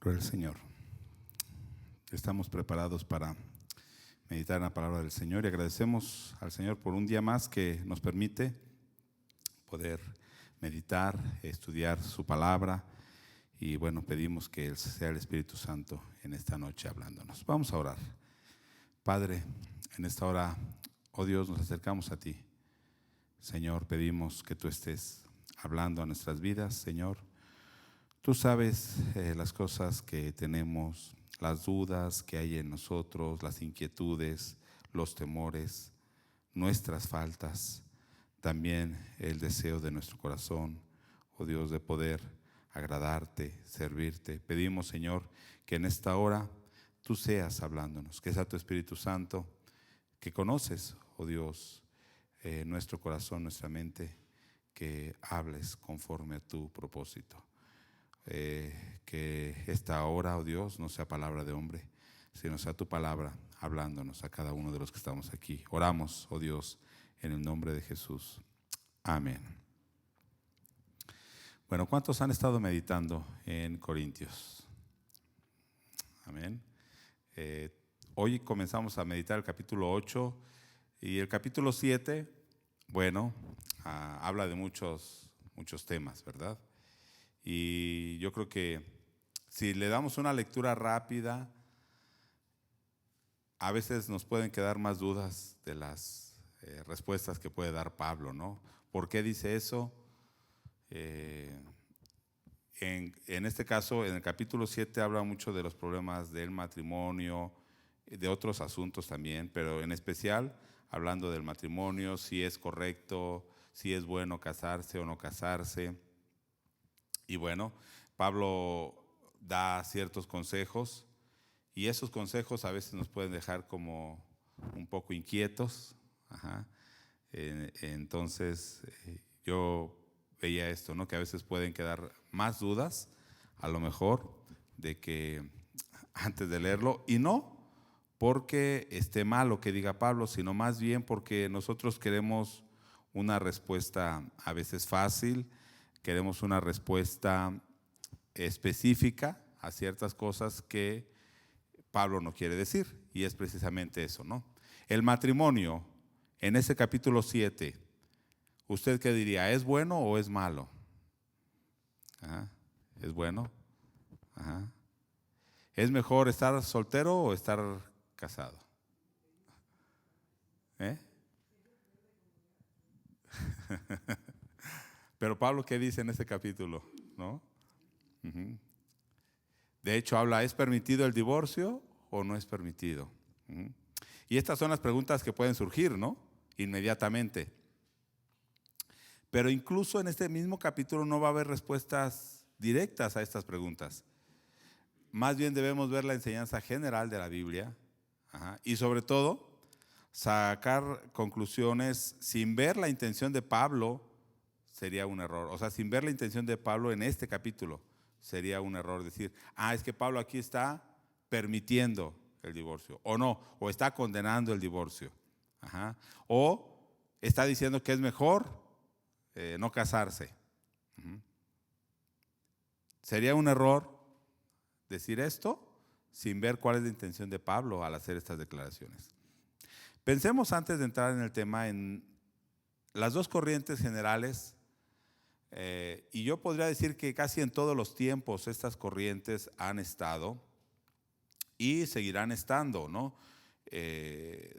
Gloria al Señor. Estamos preparados para meditar en la palabra del Señor y agradecemos al Señor por un día más que nos permite poder meditar, estudiar su palabra y bueno, pedimos que sea el Espíritu Santo en esta noche hablándonos. Vamos a orar. Padre, en esta hora, oh Dios, nos acercamos a ti. Señor, pedimos que tú estés hablando a nuestras vidas, Señor. Tú sabes las cosas que tenemos, las dudas que hay en nosotros, las inquietudes, los temores, nuestras faltas, también el deseo de nuestro corazón, oh Dios, de poder agradarte, servirte. Pedimos, Señor, que en esta hora tú seas hablándonos, que sea tu Espíritu Santo, que conoces, oh Dios, nuestro corazón, nuestra mente, que hables conforme a tu propósito. Que esta hora, oh Dios, no sea palabra de hombre, sino sea tu palabra hablándonos a cada uno de los que estamos aquí. Oramos, oh Dios, en el nombre de Jesús. Amén. Bueno, ¿cuántos han estado meditando en Corintios? Amén. Hoy comenzamos a meditar el capítulo 8 y el capítulo 7, bueno, habla de muchos temas, ¿verdad? Y yo creo que si le damos una lectura rápida, a veces nos pueden quedar más dudas de las respuestas que puede dar Pablo, ¿no? ¿Por qué dice eso? En este caso, en el capítulo 7 habla mucho de los problemas del matrimonio, de otros asuntos también, pero en especial hablando del matrimonio, si es correcto, si es bueno casarse o no casarse. Y bueno, Pablo da ciertos consejos y esos consejos a veces nos pueden dejar como un poco inquietos. Entonces yo veía esto, ¿no? Que a veces pueden quedar más dudas, a lo mejor, de que antes de leerlo, y no porque esté mal lo que diga Pablo, sino más bien porque nosotros queremos una respuesta a veces fácil. Queremos una respuesta específica a ciertas cosas que Pablo no quiere decir, y es precisamente eso, ¿no? El matrimonio, en ese capítulo 7, ¿usted qué diría? ¿Es bueno o es malo? ¿Es bueno? ¿Es mejor estar soltero o estar casado? Pero Pablo, ¿qué dice en este capítulo? ¿No? De hecho, habla, ¿es permitido el divorcio o no es permitido? Y estas son las preguntas que pueden surgir, ¿no? Inmediatamente. Pero incluso en este mismo capítulo no va a haber respuestas directas a estas preguntas. Más bien debemos ver la enseñanza general de la Biblia, y sobre todo sacar conclusiones sin ver la intención de Pablo. Sería un error, o sea, sin ver la intención de Pablo en este capítulo, sería un error decir, es que Pablo aquí está permitiendo el divorcio, o no, o está condenando el divorcio, o está diciendo que es mejor no casarse. Sería un error decir esto sin ver cuál es la intención de Pablo al hacer estas declaraciones. Pensemos antes de entrar en el tema en las dos corrientes generales. Y yo podría decir que casi en todos los tiempos estas corrientes han estado y seguirán estando, ¿no?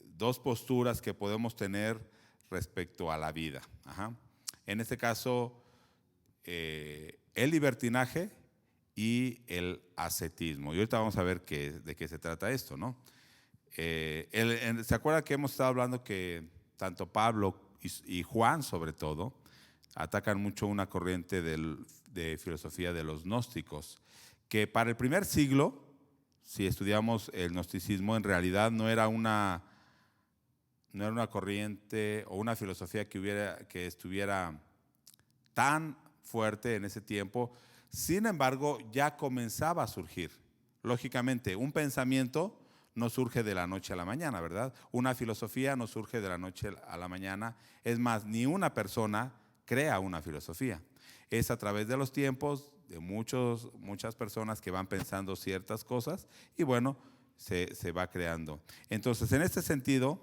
Dos posturas que podemos tener respecto a la vida. En este caso, el libertinaje y el ascetismo. Y ahorita vamos a ver de qué se trata esto, ¿no? ¿Se acuerda que hemos estado hablando que tanto Pablo y Juan sobre todo atacan mucho una corriente de filosofía de los gnósticos, que para el primer siglo, si estudiamos el gnosticismo, en realidad no era una corriente o una filosofía que estuviera tan fuerte en ese tiempo. Sin embargo, ya comenzaba a surgir. Lógicamente, un pensamiento no surge de la noche a la mañana, ¿verdad? Una filosofía no surge de la noche a la mañana. Es más, ni una persona crea una filosofía. Es a través de los tiempos, de muchas personas que van pensando ciertas cosas y bueno, se va creando. Entonces, en este sentido,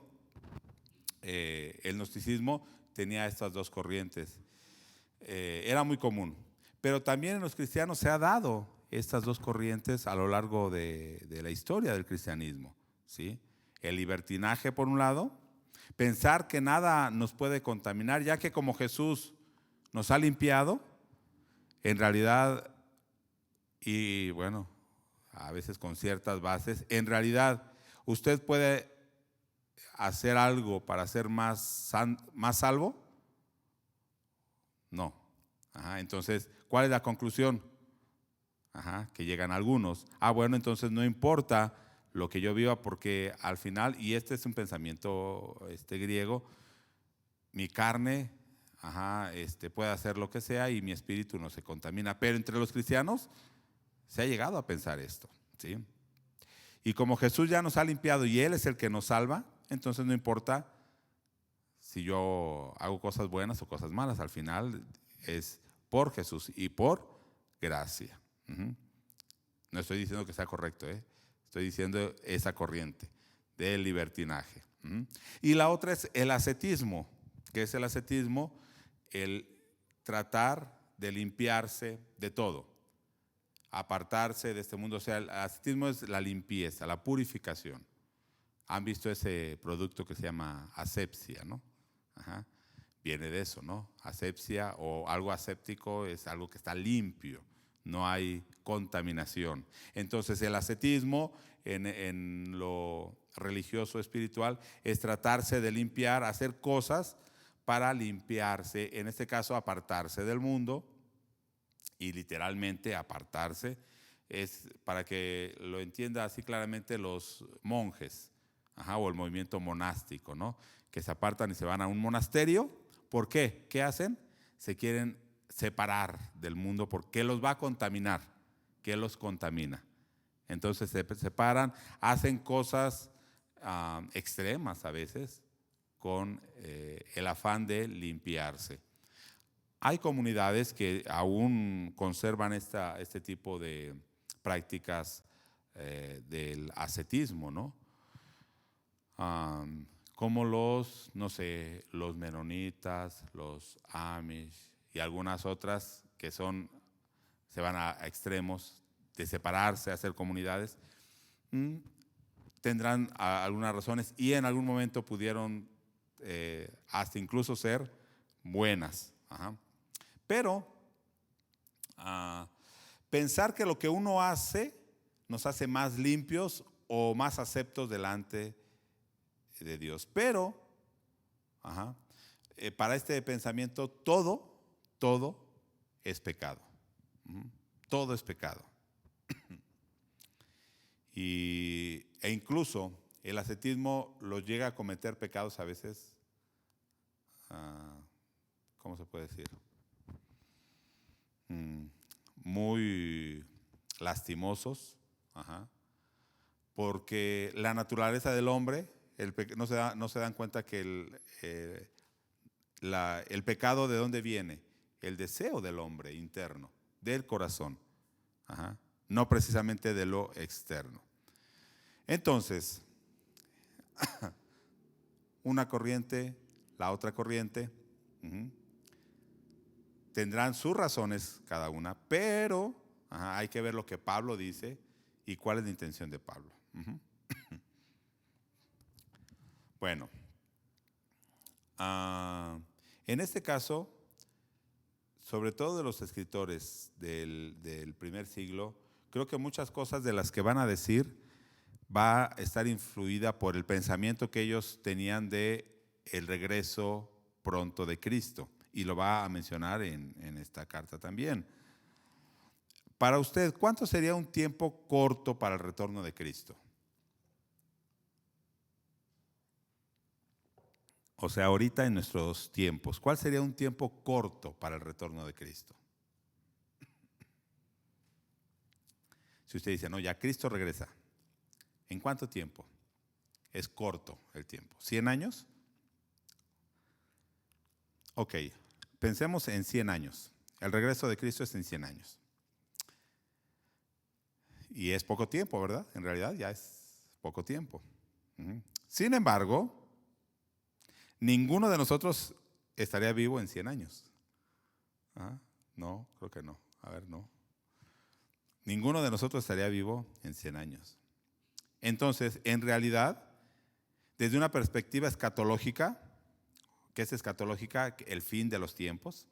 el gnosticismo tenía estas dos corrientes. Era muy común, pero también en los cristianos se ha dado estas dos corrientes a lo largo de la historia del cristianismo, ¿sí? El libertinaje por un lado, pensar que nada nos puede contaminar, ya que como Jesús nos ha limpiado, en realidad, y bueno, a veces con ciertas bases, en realidad usted puede hacer algo para ser más salvo. No. Entonces, ¿cuál es la conclusión? Que llegan algunos. Bueno, entonces no importa lo que yo viva porque al final, y este es un pensamiento griego, mi carne puede hacer lo que sea y mi espíritu no se contamina. Pero entre los cristianos se ha llegado a pensar esto, ¿sí? Y como Jesús ya nos ha limpiado y Él es el que nos salva, entonces no importa si yo hago cosas buenas o cosas malas, al final es por Jesús y por gracia. No estoy diciendo que sea correcto, estoy diciendo esa corriente del libertinaje. Y la otra es el ascetismo. ¿Qué es el ascetismo? El tratar de limpiarse de todo, apartarse de este mundo. O sea, el ascetismo es la limpieza, la purificación. ¿Han visto ese producto que se llama asepsia, no? Viene de eso, ¿no? Asepsia o algo aséptico es algo que está limpio, no hay contaminación. Entonces el ascetismo en lo religioso espiritual es tratarse de limpiar, hacer cosas para limpiarse, en este caso apartarse del mundo, y literalmente apartarse es, para que lo entienda así claramente, los monjes o el movimiento monástico, ¿no? Que se apartan y se van a un monasterio. ¿Por qué? ¿Qué hacen? Se quieren separar del mundo porque los va a contaminar. ¿Qué los contamina? Entonces se separan, hacen cosas extremas a veces con el afán de limpiarse. Hay comunidades que aún conservan este tipo de prácticas del ascetismo, ¿no? Como los menonitas, los amish y algunas otras que se van a extremos de separarse, hacer comunidades. Tendrán algunas razones y en algún momento pudieron hasta incluso ser buenas. Pero pensar que lo que uno hace nos hace más limpios o más aceptos delante de Dios. Pero para este pensamiento todo es pecado. Todo es pecado. E incluso el ascetismo los llega a cometer pecados a veces, ¿cómo se puede decir? Muy lastimosos, porque la naturaleza del hombre, no se dan cuenta que el pecado, ¿de dónde viene? El deseo del hombre interno, del corazón, no precisamente de lo externo. Entonces, una corriente, la otra corriente, tendrán sus razones cada una, pero hay que ver lo que Pablo dice y cuál es la intención de Pablo. Bueno, en este caso, sobre todo de los escritores del primer siglo, creo que muchas cosas de las que van a decir va a estar influida por el pensamiento que ellos tenían de el regreso pronto de Cristo. Y lo va a mencionar en esta carta también. Para usted, ¿cuánto sería un tiempo corto para el retorno de Cristo? O sea, ahorita en nuestros tiempos, ¿cuál sería un tiempo corto para el retorno de Cristo? Si usted dice, no, ya Cristo regresa, ¿en cuánto tiempo? Es corto el tiempo. ¿100 años? Ok, pensemos en 100 años. El regreso de Cristo es en 100 años. Y es poco tiempo, ¿verdad? En realidad ya es poco tiempo. Sin embargo, ninguno de nosotros estaría vivo en 100 años. No, creo que no. A ver, no. Ninguno de nosotros estaría vivo en 100 años. Entonces, en realidad, desde una perspectiva escatológica, ¿qué es escatológica? El fin de los tiempos.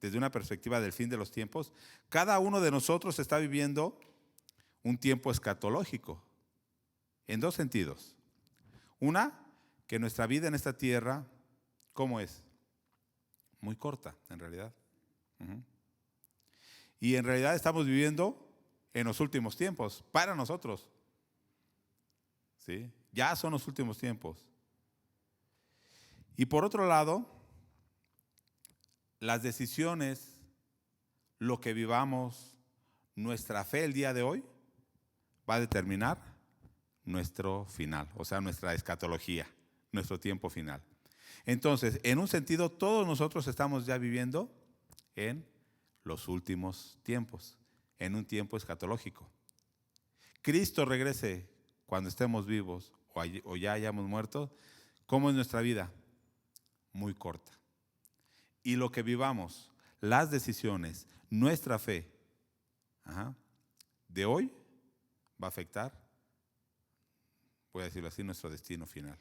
Desde una perspectiva del fin de los tiempos, cada uno de nosotros está viviendo un tiempo escatológico, en dos sentidos. Una, que nuestra vida en esta tierra, ¿cómo es? Muy corta, en realidad. Y en realidad estamos viviendo en los últimos tiempos, para nosotros. ¿Sí? Ya son los últimos tiempos. Y por otro lado, las decisiones, lo que vivamos, nuestra fe el día de hoy, va a determinar nuestro final, o sea, nuestra escatología, nuestro tiempo final. Entonces, en un sentido, todos nosotros estamos ya viviendo en los últimos tiempos, en un tiempo escatológico. Cristo regrese cuando estemos vivos o ya hayamos muerto. ¿Cómo es nuestra vida? Muy corta. Y lo que vivamos, las decisiones, nuestra fe de hoy va a afectar, voy a decirlo así, nuestro destino final.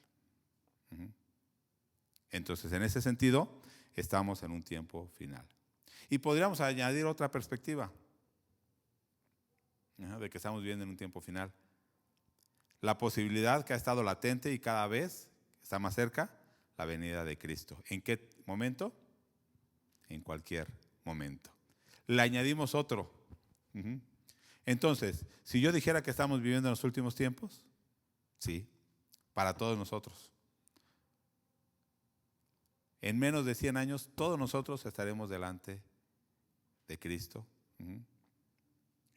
Entonces, en ese sentido, estamos en un tiempo final. Y podríamos añadir otra perspectiva de que estamos viviendo en un tiempo final. La posibilidad que ha estado latente y cada vez está más cerca, la venida de Cristo. ¿En qué momento? En cualquier momento. Le añadimos otro. Entonces, si yo dijera que estamos viviendo en los últimos tiempos, sí, para todos nosotros. En menos de 100 años, todos nosotros estaremos delante de Cristo.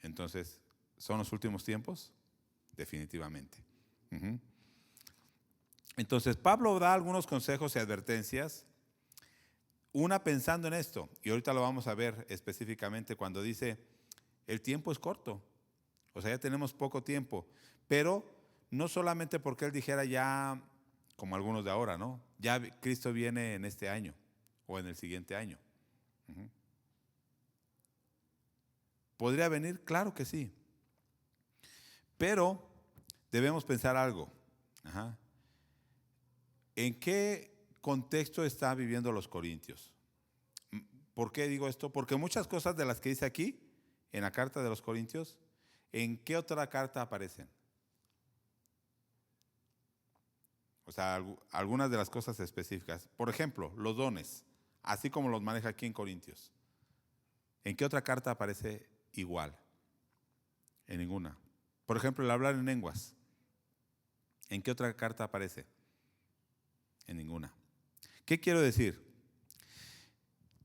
Entonces, ¿son los últimos tiempos? Definitivamente. Entonces, Pablo da algunos consejos y advertencias. Una pensando en esto, y ahorita lo vamos a ver específicamente cuando dice, el tiempo es corto, o sea, ya tenemos poco tiempo, pero no solamente porque él dijera ya, como algunos de ahora, ¿no? Ya Cristo viene en este año o en el siguiente año. ¿Podría venir? Claro que sí. Pero debemos pensar algo. ¿En qué contexto están viviendo los corintios? ¿Por qué digo esto? Porque muchas cosas de las que dice aquí, en la carta de los corintios, ¿en qué otra carta aparecen? O sea, algunas de las cosas específicas. Por ejemplo, los dones, así como los maneja aquí en Corintios. ¿En qué otra carta aparece igual? En ninguna. Por ejemplo, el hablar en lenguas. ¿En qué otra carta aparece? En ninguna. ¿Qué quiero decir?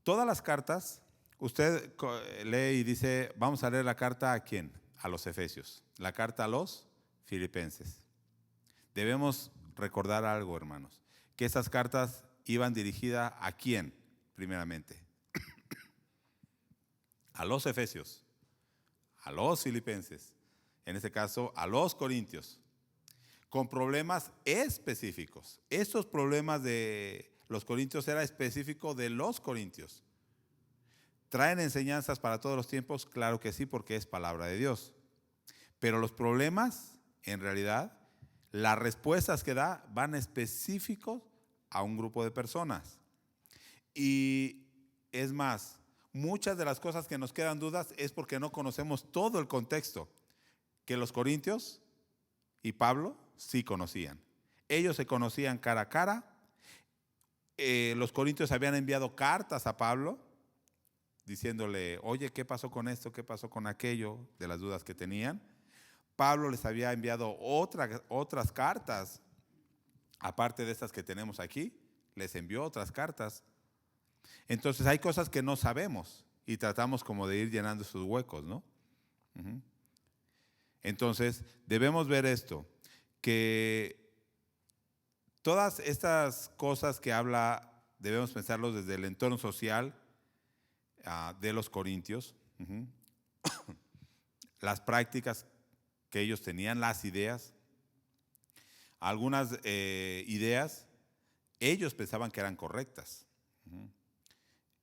Todas las cartas, usted lee y dice, vamos a leer la carta ¿a quién? A los Efesios. La carta a los Filipenses. Debemos recordar algo, hermanos, que esas cartas iban dirigidas ¿a quién? Primeramente. A los Efesios, a los Filipenses, en este caso a los Corintios, con problemas específicos. Estos problemas de los Corintios era específico de los Corintios. ¿Traen enseñanzas para todos los tiempos? Claro que sí, porque es palabra de Dios. Pero los problemas, en realidad, las respuestas que da van específicos a un grupo de personas. Y es más, muchas de las cosas que nos quedan dudas es porque no conocemos todo el contexto que los corintios y Pablo sí conocían. Ellos se conocían cara a cara. Los corintios habían enviado cartas a Pablo diciéndole, oye, ¿qué pasó con esto? ¿Qué pasó con aquello? De las dudas que tenían. Pablo les había enviado otras cartas, aparte de estas que tenemos aquí, les envió otras cartas. Entonces hay cosas que no sabemos y tratamos como de ir llenando esos huecos, ¿no? Entonces debemos ver esto, que todas estas cosas que habla, debemos pensarlos desde el entorno social de los corintios, las prácticas porque ellos tenían las ideas, algunas ideas, ellos pensaban que eran correctas.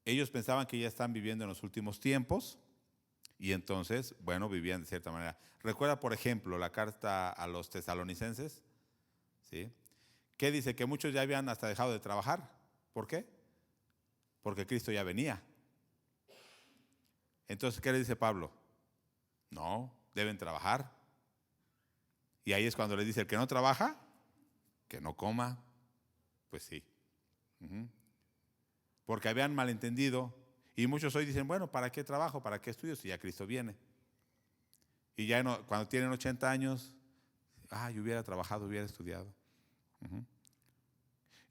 Ellos pensaban que ya están viviendo en los últimos tiempos y entonces, bueno, vivían de cierta manera. Recuerda, por ejemplo, la carta a los tesalonicenses, ¿sí? Que dice que muchos ya habían hasta dejado de trabajar. ¿Por qué? Porque Cristo ya venía. Entonces, ¿qué le dice Pablo? No, deben trabajar. Y ahí es cuando le dice, el que no trabaja, que no coma. Pues sí. Porque habían malentendido. Y muchos hoy dicen, bueno, ¿para qué trabajo? ¿Para qué estudio si ya Cristo viene? Y ya no, cuando tienen 80 años, yo hubiera trabajado, hubiera estudiado.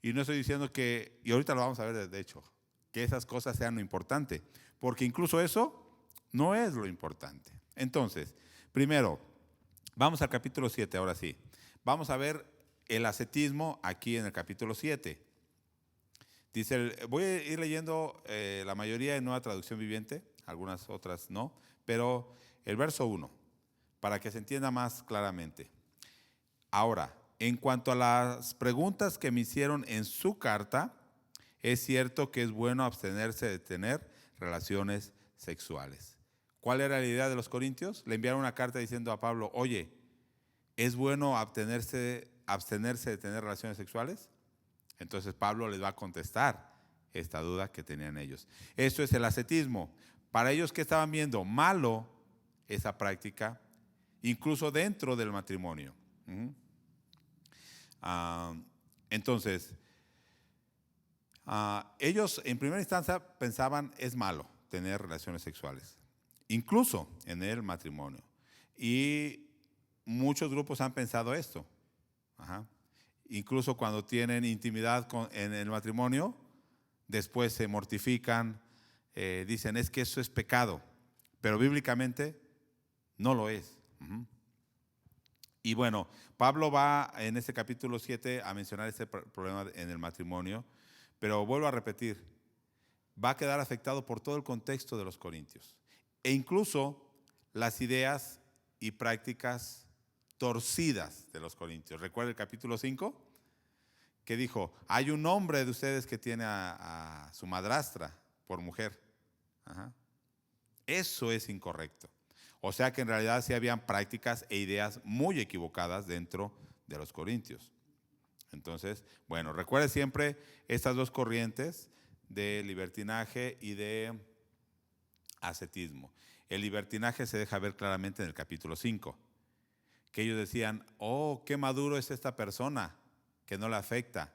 Y no estoy diciendo que, y ahorita lo vamos a ver de hecho, que esas cosas sean lo importante. Porque incluso eso no es lo importante. Entonces, primero, vamos al capítulo 7, ahora sí. Vamos a ver el ascetismo aquí en el capítulo 7. Dice, voy a ir leyendo la mayoría en Nueva Traducción Viviente, algunas otras no, pero el verso 1, para que se entienda más claramente. Ahora, en cuanto a las preguntas que me hicieron en su carta, es cierto que es bueno abstenerse de tener relaciones sexuales. ¿Cuál era la idea de los corintios? Le enviaron una carta diciendo a Pablo, oye, ¿es bueno abstenerse de tener relaciones sexuales? Entonces Pablo les va a contestar esta duda que tenían ellos. Esto es el ascetismo. Para ellos, ¿qué estaban viendo? Malo esa práctica, incluso dentro del matrimonio. Entonces, ellos en primera instancia pensaban es malo tener relaciones sexuales, incluso en el matrimonio. Y muchos grupos han pensado esto. Incluso cuando tienen intimidad en el matrimonio, después se mortifican, dicen es que eso es pecado, pero bíblicamente no lo es. Y bueno, Pablo va en este capítulo 7 a mencionar este problema en el matrimonio, pero vuelvo a repetir, va a quedar afectado por todo el contexto de los corintios e incluso las ideas y prácticas torcidas de los corintios. ¿Recuerda el capítulo 5? Que dijo, hay un hombre de ustedes que tiene a su madrastra por mujer. Eso es incorrecto. O sea que en realidad sí habían prácticas e ideas muy equivocadas dentro de los corintios. Entonces, bueno, recuerde siempre estas dos corrientes de libertinaje y de ascetismo. El libertinaje se deja ver claramente en el capítulo 5, que ellos decían, qué maduro es esta persona, que no le afecta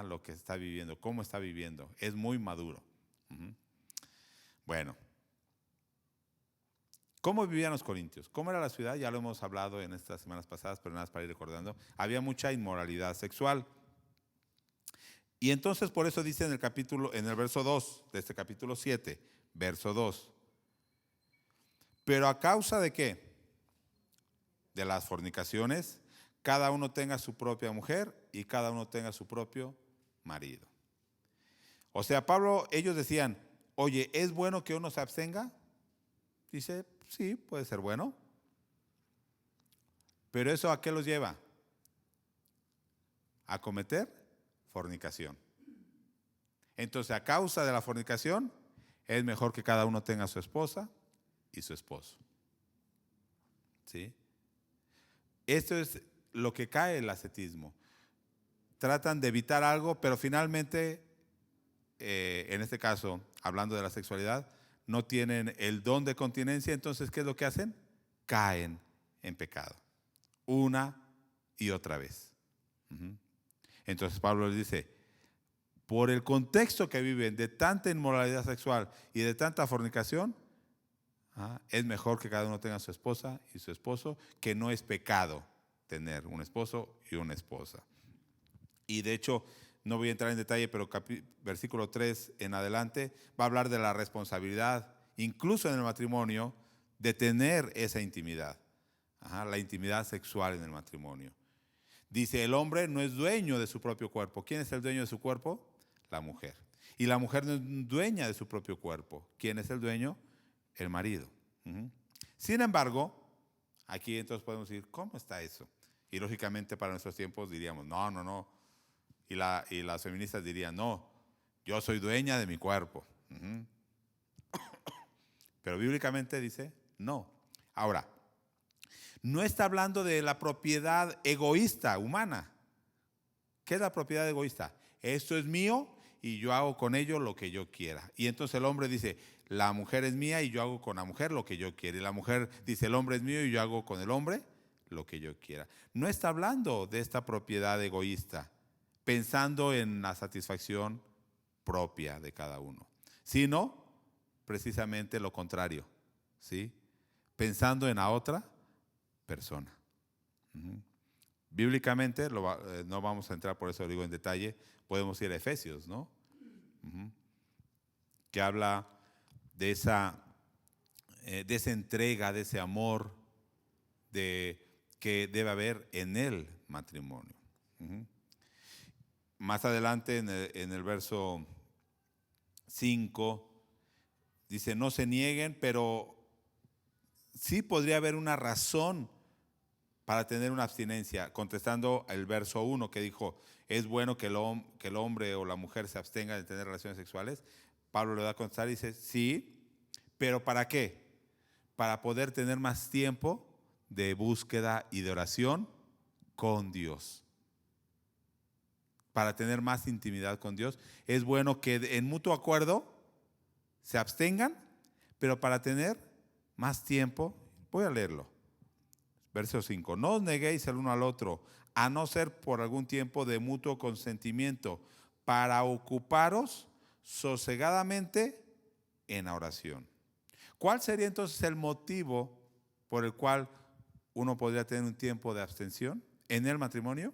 lo que está viviendo, cómo está viviendo, es muy maduro. Bueno, ¿cómo vivían los corintios? ¿Cómo era la ciudad? Ya lo hemos hablado en estas semanas pasadas, pero nada más para ir recordando. Había mucha inmoralidad sexual. Y entonces por eso dice en el verso 2 de este capítulo 7, verso 2. Pero a causa de qué? De las fornicaciones, cada uno tenga su propia mujer y cada uno tenga su propio marido. O sea, ellos decían, oye, ¿es bueno que uno se abstenga? Dice, sí, puede ser bueno. Pero ¿eso a qué los lleva? A cometer fornicación. Entonces, a causa de la fornicación, es mejor que cada uno tenga su esposa y su esposo. ¿Sí? Esto es lo que cae el ascetismo. Tratan de evitar algo, pero finalmente, en este caso, hablando de la sexualidad, no tienen el don de continencia, entonces, ¿qué es lo que hacen? Caen en pecado, una y otra vez. Entonces Pablo les dice, por el contexto que viven de tanta inmoralidad sexual y de tanta fornicación, es mejor que cada uno tenga su esposa y su esposo, que no es pecado tener un esposo y una esposa. Y de hecho, no voy a entrar en detalle, pero versículo 3 en adelante va a hablar de la responsabilidad, incluso en el matrimonio, de tener esa intimidad, la intimidad sexual en el matrimonio. Dice, el hombre no es dueño de su propio cuerpo. ¿Quién es el dueño de su cuerpo? La mujer. Y la mujer no es dueña de su propio cuerpo. ¿Quién es el dueño? El marido. Sin embargo, Aquí entonces podemos decir, ¿cómo está eso? Y lógicamente para nuestros tiempos diríamos, no. Y las feministas dirían, no, yo soy dueña de mi cuerpo. Uh-huh. Pero bíblicamente dice, no. Ahora, no está hablando de la propiedad egoísta humana. ¿Qué es la propiedad egoísta? Esto es mío y yo hago con ello lo que yo quiera. Y entonces el hombre dice, la mujer es mía y yo hago con la mujer lo que yo quiera. Y la mujer dice, el hombre es mío y yo hago con el hombre lo que yo quiera. No está hablando de esta propiedad egoísta, pensando en la satisfacción propia de cada uno, sino precisamente lo contrario, ¿sí? Pensando en la otra persona. Uh-huh. Bíblicamente, no vamos a entrar, por eso digo en detalle, podemos ir a Efesios, ¿no? Uh-huh. Que habla de esa entrega, de ese amor que debe haber en el matrimonio. Uh-huh. Más adelante en el verso 5 dice, no se nieguen, pero sí podría haber una razón para tener una abstinencia, contestando el verso 1 que dijo, es bueno que el hombre o la mujer se abstenga de tener relaciones sexuales. Pablo le da a contestar y dice, sí, pero ¿para qué? Para poder tener más tiempo de búsqueda y de oración con Dios. Para tener más intimidad con Dios. Es bueno que en mutuo acuerdo se abstengan, pero para tener más tiempo, voy a leerlo. Verso 5, no os neguéis el uno al otro, a no ser por algún tiempo de mutuo consentimiento, para ocuparos sosegadamente en la oración. ¿Cuál sería entonces el motivo por el cual uno podría tener un tiempo de abstención en el matrimonio?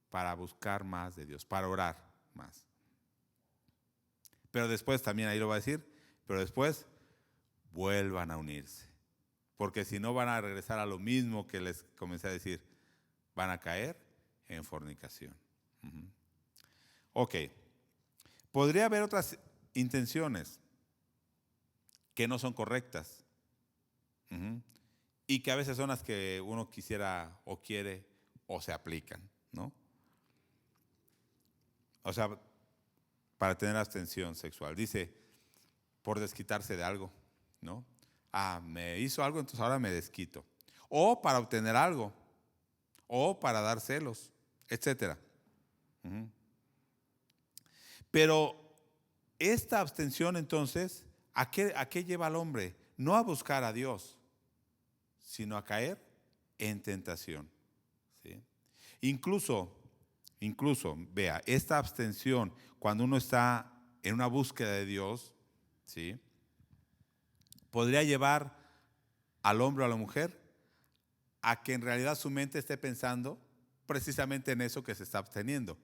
Para buscar más de Dios, para orar más. Pero después, también ahí lo va a decir, pero después vuelvan a unirse. Porque si no van a regresar a lo mismo que les comencé a decir, van a caer en fornicación. Uh-huh. Ok, podría haber otras intenciones que no son correctas. Uh-huh. Y que a veces son las que uno quisiera o quiere o se aplican, ¿no? O sea, para tener abstención sexual. Dice, por desquitarse de algo, ¿no? Me hizo algo, entonces ahora me desquito. O para obtener algo. O para dar celos, etcétera. Uh-huh. Pero esta abstención entonces, ¿a qué lleva al hombre? No a buscar a Dios, sino a caer en tentación. ¿Sí? Incluso, vea, esta abstención, cuando uno está en una búsqueda de Dios, ¿sí? Podría llevar al hombre o a la mujer a que en realidad su mente esté pensando precisamente en eso que se está absteniendo.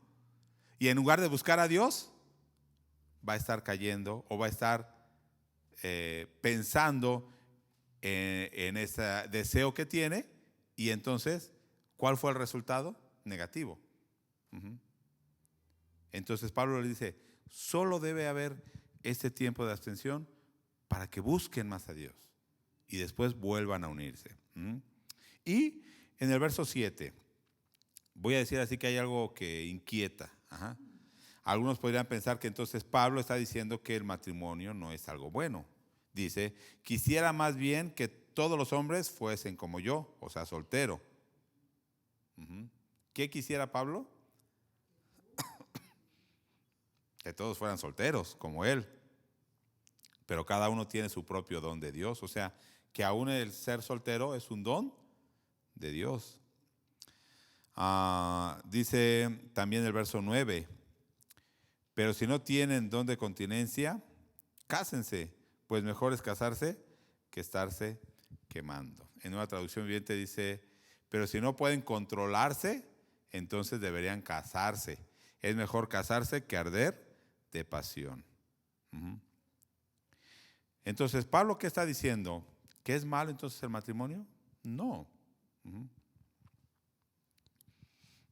Y en lugar de buscar a Dios, va a estar cayendo o va a estar pensando en ese deseo que tiene, y entonces, ¿cuál fue el resultado? Negativo. Uh-huh. Entonces Pablo le dice, solo debe haber este tiempo de abstención para que busquen más a Dios y después vuelvan a unirse. Uh-huh. Y en el verso 7, voy a decir así que hay algo que inquieta. Ajá. Algunos podrían pensar que entonces Pablo está diciendo que el matrimonio no es algo bueno. Dice, quisiera más bien que todos los hombres fuesen como yo, o sea, soltero. Uh-huh. ¿Qué quisiera Pablo? Que todos fueran solteros, como él. Pero cada uno tiene su propio don de Dios. O sea, que aún el ser soltero es un don de Dios. Dice también el verso 9, pero si no tienen don de continencia, cásense, pues mejor es casarse que estarse quemando. En una traducción viviente dice, pero si no pueden controlarse, entonces deberían casarse. Es mejor casarse que arder de pasión. Uh-huh. Entonces, ¿Pablo qué está diciendo? ¿Que es malo entonces el matrimonio? No. Uh-huh.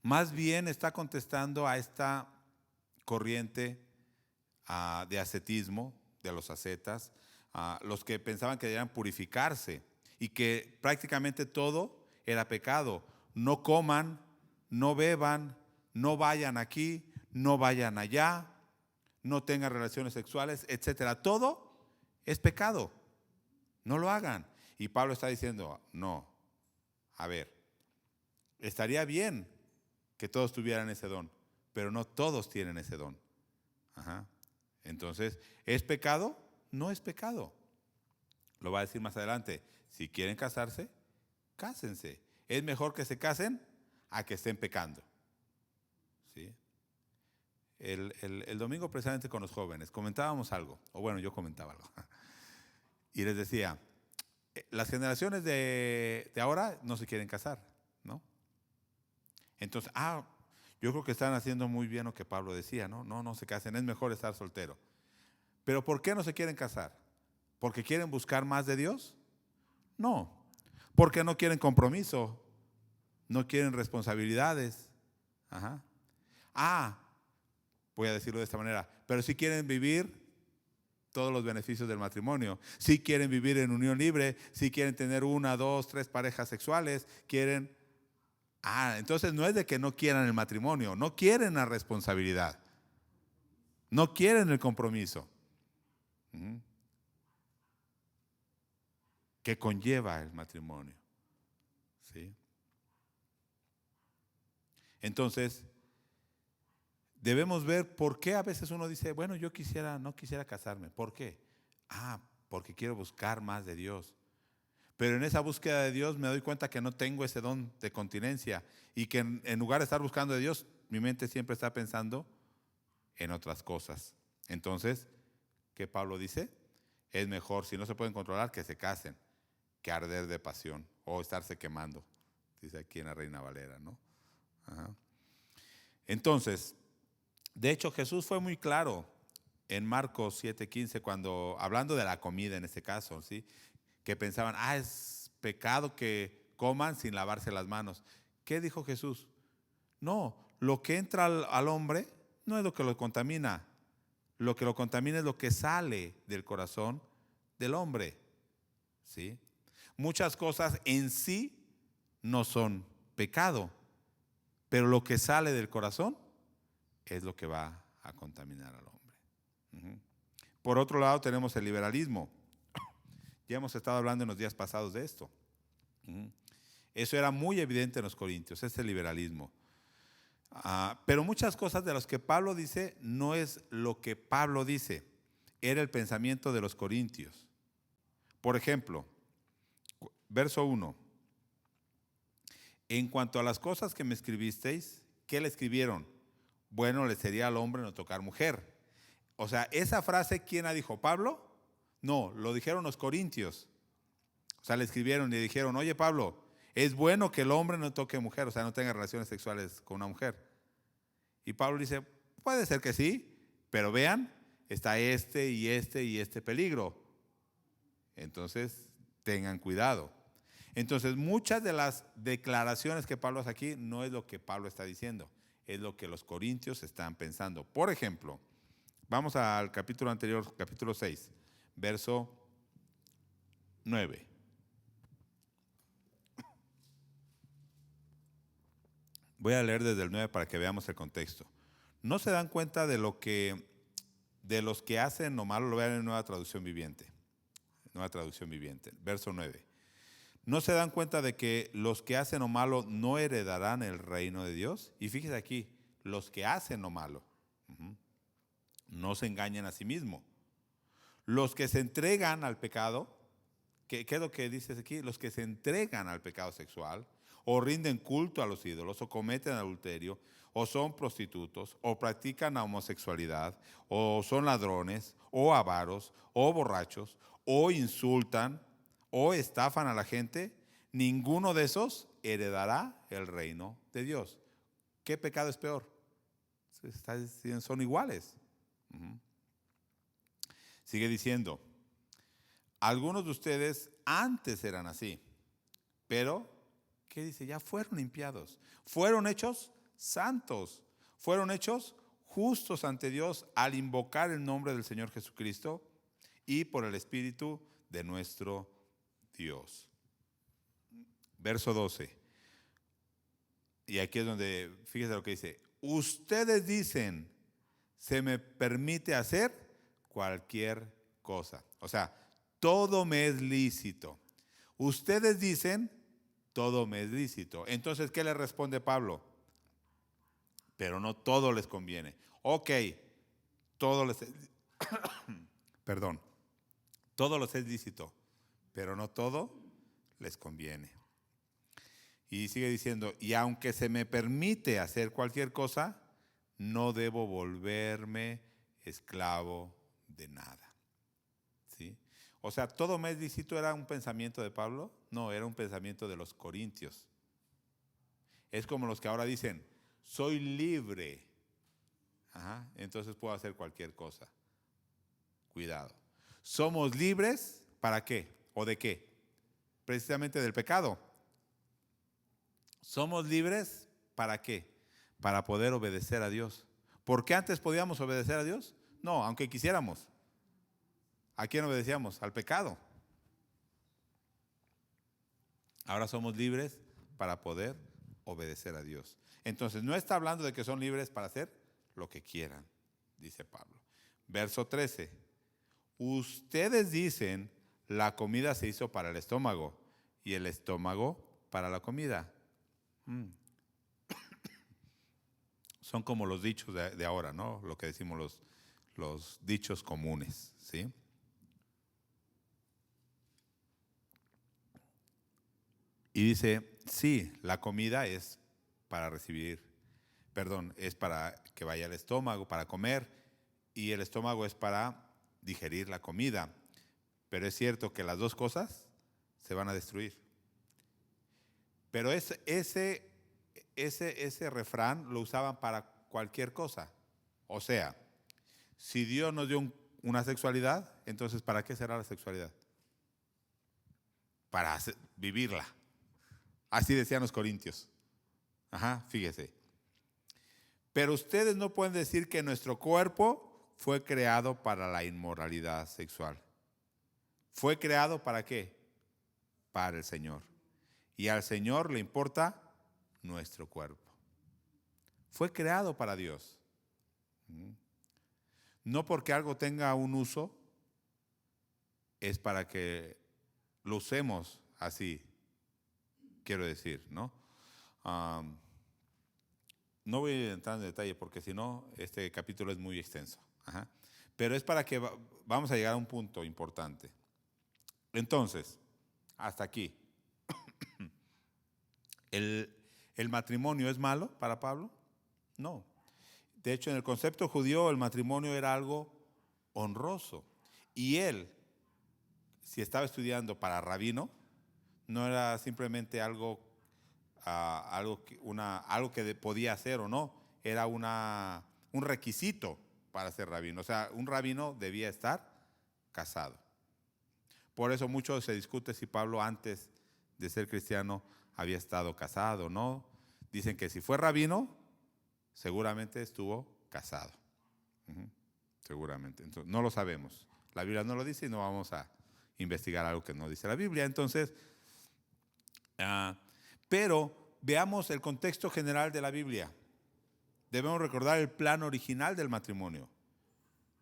Más bien está contestando a esta corriente de ascetismo, de los ascetas, los que pensaban que debían purificarse. y que prácticamente todo era pecado. No coman, no beban, no vayan aquí, no vayan allá, no tengan relaciones sexuales, etcétera. Todo es pecado. No lo hagan. Y Pablo está diciendo, no, a ver, estaría bien que todos tuvieran ese don, pero no todos tienen ese don. Ajá. Entonces, ¿es pecado? No es pecado. Lo va a decir más adelante. Si quieren casarse, cásense. Es mejor que se casen a que estén pecando. ¿Sí? El domingo precisamente con los jóvenes comentábamos algo, o bueno, yo comentaba algo. Y les decía, las generaciones de ahora no se quieren casar, ¿no? Entonces, yo creo que están haciendo muy bien lo que Pablo decía, ¿no? No se casen, es mejor estar soltero. Pero ¿por qué no se quieren casar? ¿Porque quieren buscar más de Dios? No, porque no quieren compromiso, no quieren responsabilidades. Ajá. Voy a decirlo de esta manera, pero sí quieren vivir todos los beneficios del matrimonio. Sí quieren vivir en unión libre, sí quieren tener 1, 2, 3 parejas sexuales, quieren... entonces no es de que no quieran el matrimonio, no quieren la responsabilidad, no quieren el compromiso que conlleva el matrimonio. ¿Sí? Entonces, debemos ver por qué a veces uno dice, bueno, yo no quisiera casarme. ¿Por qué? Porque quiero buscar más de Dios. Pero en esa búsqueda de Dios me doy cuenta que no tengo ese don de continencia y que en lugar de estar buscando de Dios, mi mente siempre está pensando en otras cosas. Entonces, ¿qué Pablo dice? Es mejor, si no se pueden controlar, que se casen, que arder de pasión o estarse quemando, dice aquí en la Reina Valera, ¿no? Ajá. Entonces, de hecho, Jesús fue muy claro en Marcos 7:15, cuando, hablando de la comida en este caso, ¿sí? Que pensaban, es pecado que coman sin lavarse las manos. ¿Qué dijo Jesús? No, lo que entra al hombre no es lo que lo contamina. Lo que lo contamina es lo que sale del corazón del hombre. ¿Sí? Muchas cosas en sí no son pecado, pero lo que sale del corazón es lo que va a contaminar al hombre. Por otro lado tenemos el liberalismo. Ya hemos estado hablando en los días pasados de esto. Eso era muy evidente en los corintios, ese liberalismo. Pero muchas cosas de las que Pablo dice no es lo que Pablo dice, era el pensamiento de los corintios. Por ejemplo, verso 1. En cuanto a las cosas que me escribisteis, ¿qué le escribieron? Bueno, le sería al hombre no tocar mujer. O sea, esa frase, ¿quién la dijo? ¿Pablo? No, lo dijeron los corintios. O sea, le escribieron y le dijeron, oye Pablo, es bueno que el hombre no toque mujer, o sea, no tenga relaciones sexuales con una mujer. Y Pablo dice, puede ser que sí, pero vean, está este y este y este peligro. Entonces, tengan cuidado. Entonces, muchas de las declaraciones que Pablo hace aquí no es lo que Pablo está diciendo, es lo que los corintios están pensando. Por ejemplo, vamos al capítulo anterior, capítulo 6, verso 9. Voy a leer desde el 9 para que veamos el contexto. No se dan cuenta de los que hacen lo malo, lo vean en Nueva Traducción Viviente. Nueva Traducción Viviente, verso 9. ¿No se dan cuenta de que los que hacen lo malo no heredarán el reino de Dios? Y fíjese aquí, los que hacen lo malo, no se engañan a sí mismos. Los que se entregan al pecado, ¿qué es lo que dice aquí? Los que se entregan al pecado sexual, o rinden culto a los ídolos, o cometen adulterio, o son prostitutos, o practican la homosexualidad, o son ladrones, o avaros, o borrachos, o insultan, o estafan a la gente, ninguno de esos heredará el reino de Dios. ¿Qué pecado es peor? Son iguales. Sigue diciendo, algunos de ustedes antes eran así, pero, ¿qué dice? Ya fueron limpiados, fueron hechos santos, fueron hechos justos ante Dios al invocar el nombre del Señor Jesucristo y por el Espíritu de nuestro Dios. Verso 12. Y aquí es donde, fíjese lo que dice. Ustedes dicen, se me permite hacer cualquier cosa. O sea, todo me es lícito. Ustedes dicen, todo me es lícito. Entonces, ¿qué le responde Pablo? Pero no todo les conviene. Ok, todo les perdón, todo les es lícito, pero no todo les conviene. Y sigue diciendo, y aunque se me permite hacer cualquier cosa, no debo volverme esclavo de nada. ¿Sí? O sea, ¿todo me es lícito era un pensamiento de Pablo? No, era un pensamiento de los corintios. Es como los que ahora dicen, soy libre. Ajá, entonces puedo hacer cualquier cosa. Cuidado. ¿Somos libres para qué? ¿O de qué? Precisamente del pecado. ¿Somos libres para qué? Para poder obedecer a Dios. ¿Por qué antes podíamos obedecer a Dios? No, aunque quisiéramos. ¿A quién obedecíamos? Al pecado. Ahora somos libres para poder obedecer a Dios. Entonces, no está hablando de que son libres para hacer lo que quieran, dice Pablo. Verso 13. Ustedes dicen, la comida se hizo para el estómago y el estómago para la comida. Son como los dichos de ahora, ¿no? Lo que decimos los dichos comunes, ¿sí? Y dice, sí, la comida es para recibir, es para que vaya al estómago, para comer, y el estómago es para digerir la comida. Pero es cierto que las dos cosas se van a destruir. Pero ese refrán lo usaban para cualquier cosa. O sea, si Dios nos dio una sexualidad, entonces ¿para qué será la sexualidad? Para vivirla. Así decían los corintios. Ajá, fíjese. Pero ustedes no pueden decir que nuestro cuerpo fue creado para la inmoralidad sexual. ¿Fue creado para qué? Para el Señor. Y al Señor le importa nuestro cuerpo. Fue creado para Dios. No porque algo tenga un uso, es para que lo usemos así, quiero decir, ¿no? No voy a entrar en detalle porque si no, este capítulo es muy extenso. Ajá. Pero es para que vamos a llegar a un punto importante. Entonces, hasta aquí. ¿El matrimonio es malo para Pablo? No. De hecho, en el concepto judío, el matrimonio era algo honroso. Y él, si estaba estudiando para rabino, no era simplemente algo que podía hacer o no, era un requisito para ser rabino. O sea, un rabino debía estar casado. Por eso mucho se discute si Pablo antes de ser cristiano había estado casado o no. Dicen que si fue rabino, seguramente estuvo casado. Seguramente. Entonces, no lo sabemos. La Biblia no lo dice y no vamos a investigar algo que no dice la Biblia. Entonces, pero veamos el contexto general de la Biblia. Debemos recordar el plan original del matrimonio.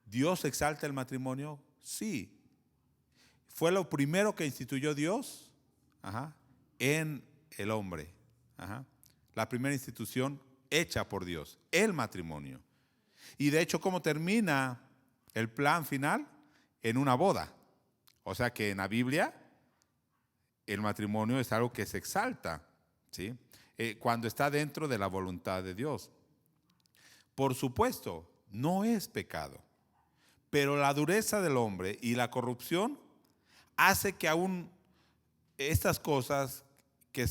¿Dios exalta el matrimonio? Sí. Fue lo primero que instituyó Dios en el hombre. La primera institución hecha por Dios, el matrimonio. Y de hecho, ¿cómo termina el plan final? En una boda. O sea que en la Biblia el matrimonio es algo que se exalta, ¿sí? Cuando está dentro de la voluntad de Dios. Por supuesto, no es pecado, pero la dureza del hombre y la corrupción hace que aún estas cosas que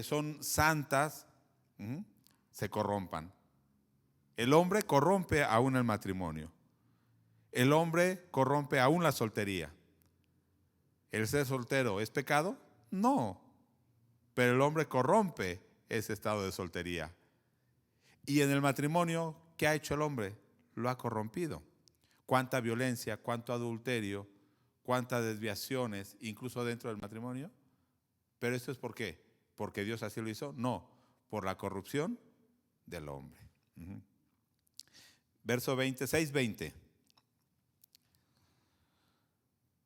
son santas se corrompan. El hombre corrompe aún el matrimonio. El hombre corrompe aún la soltería. ¿El ser soltero es pecado? No. Pero el hombre corrompe ese estado de soltería. Y en el matrimonio, ¿qué ha hecho el hombre? Lo ha corrompido. ¿Cuánta violencia, cuánto adulterio, cuántas desviaciones, incluso dentro del matrimonio? Pero esto es ¿por qué? porque Dios así lo hizo, no, por la corrupción del hombre. Verso 20.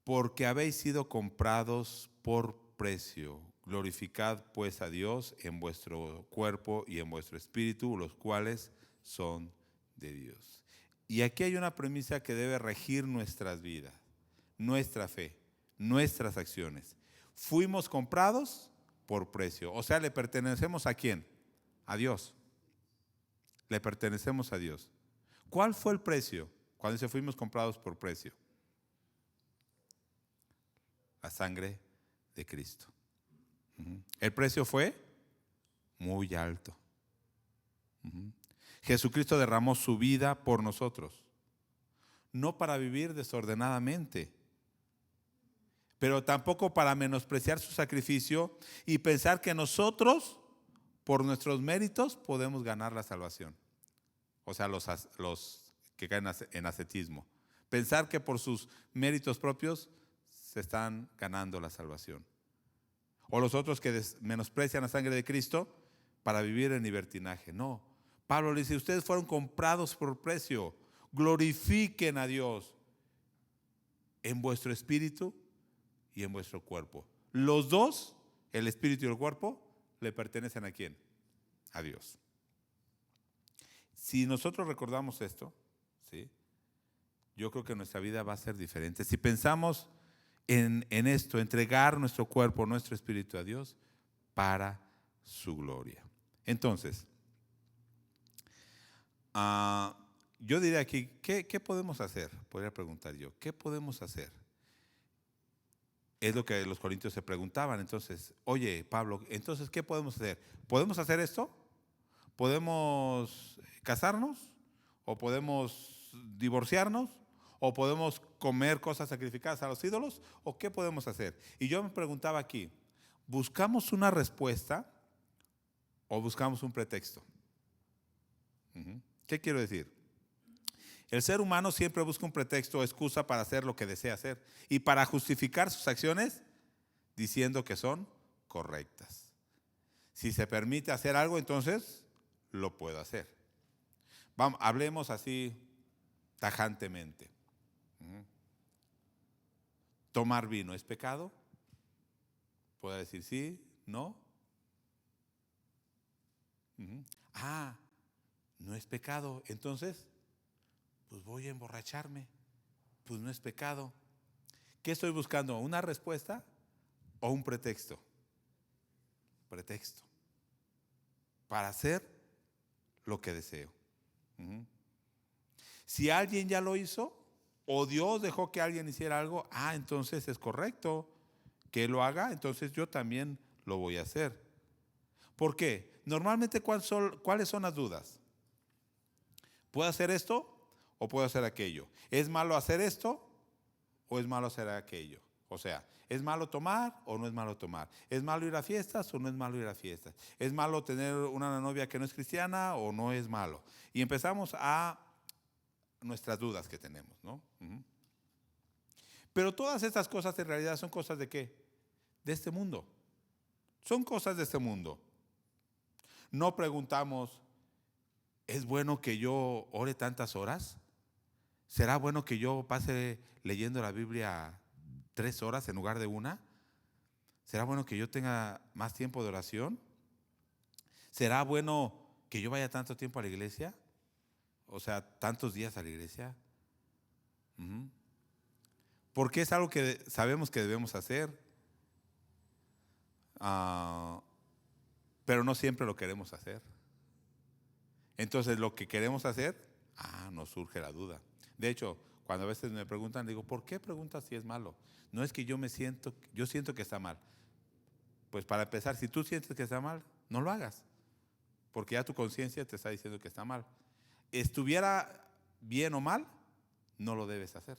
Porque habéis sido comprados por precio. Glorificad pues a Dios en vuestro cuerpo y en vuestro espíritu, los cuales son de Dios. Y aquí hay una premisa que debe regir nuestras vidas, nuestra fe, nuestras acciones. Fuimos comprados por precio. O sea, ¿le pertenecemos a quién? A Dios. Le pertenecemos a Dios. ¿Cuál fue el precio cuando dice fuimos comprados por precio? La sangre de Cristo. El precio fue muy alto. Jesucristo derramó su vida por nosotros, no para vivir desordenadamente, pero tampoco para menospreciar su sacrificio y pensar que nosotros, por nuestros méritos, podemos ganar la salvación. O sea, los que caen en ascetismo. Pensar que por sus méritos propios se están ganando la salvación. O los otros que menosprecian la sangre de Cristo para vivir en libertinaje. No. Pablo le dice, ustedes fueron comprados por precio. Glorifiquen a Dios en vuestro espíritu y en vuestro cuerpo. Los dos, el espíritu y el cuerpo, le pertenecen ¿a quién? A Dios. Si nosotros recordamos esto, ¿sí? Yo creo que nuestra vida va a ser diferente. Si pensamos en esto, entregar nuestro cuerpo, nuestro espíritu a Dios para su gloria. Entonces, yo diría aquí, ¿qué podemos hacer? Podría preguntar yo, ¿qué podemos hacer? Es lo que los corintios se preguntaban. Entonces, oye, Pablo, entonces, ¿qué podemos hacer? ¿Podemos hacer esto? ¿Podemos casarnos? ¿O podemos divorciarnos? ¿O podemos comer cosas sacrificadas a los ídolos? ¿O qué podemos hacer? Y yo me preguntaba aquí, ¿buscamos una respuesta o buscamos un pretexto? ¿Qué quiero decir? El ser humano siempre busca un pretexto o excusa para hacer lo que desea hacer y para justificar sus acciones diciendo que son correctas. Si se permite hacer algo, entonces lo puedo hacer. Vamos, hablemos así tajantemente. ¿Tomar vino es pecado? ¿Puedo decir sí? ¿No? No es pecado. Entonces, pues voy a emborracharme. Pues no es pecado. ¿Qué estoy buscando? ¿Una respuesta o un pretexto? Pretexto. Para hacer lo que deseo. Si alguien ya lo hizo o Dios dejó que alguien hiciera algo, entonces es correcto que lo haga, entonces yo también lo voy a hacer. ¿Por qué? Normalmente, ¿cuáles son las dudas? ¿Puedo hacer esto o puedo hacer aquello? ¿Es malo hacer esto o es malo hacer aquello? O sea, ¿es malo tomar o no es malo tomar? ¿Es malo ir a fiestas o no es malo ir a fiestas? ¿Es malo tener una novia que no es cristiana o no es malo? Y empezamos a nuestras dudas que tenemos, ¿no? Pero todas estas cosas en realidad son cosas ¿de qué? De este mundo. Son cosas de este mundo. No preguntamos, ¿es bueno que yo ore tantas horas? ¿Será bueno que yo pase leyendo la Biblia 3 horas en lugar de 1? ¿Será bueno que yo tenga más tiempo de oración? ¿Será bueno que yo vaya tanto tiempo a la iglesia? O sea, tantos días a la iglesia. Porque es algo que sabemos que debemos hacer, pero no siempre lo queremos hacer. Entonces, lo que queremos hacer, nos surge la duda. De hecho, cuando a veces me preguntan, digo, ¿por qué preguntas si es malo? No es que yo siento que está mal. Pues para empezar, si tú sientes que está mal, no lo hagas, porque ya tu conciencia te está diciendo que está mal. Estuviera bien o mal, no lo debes hacer.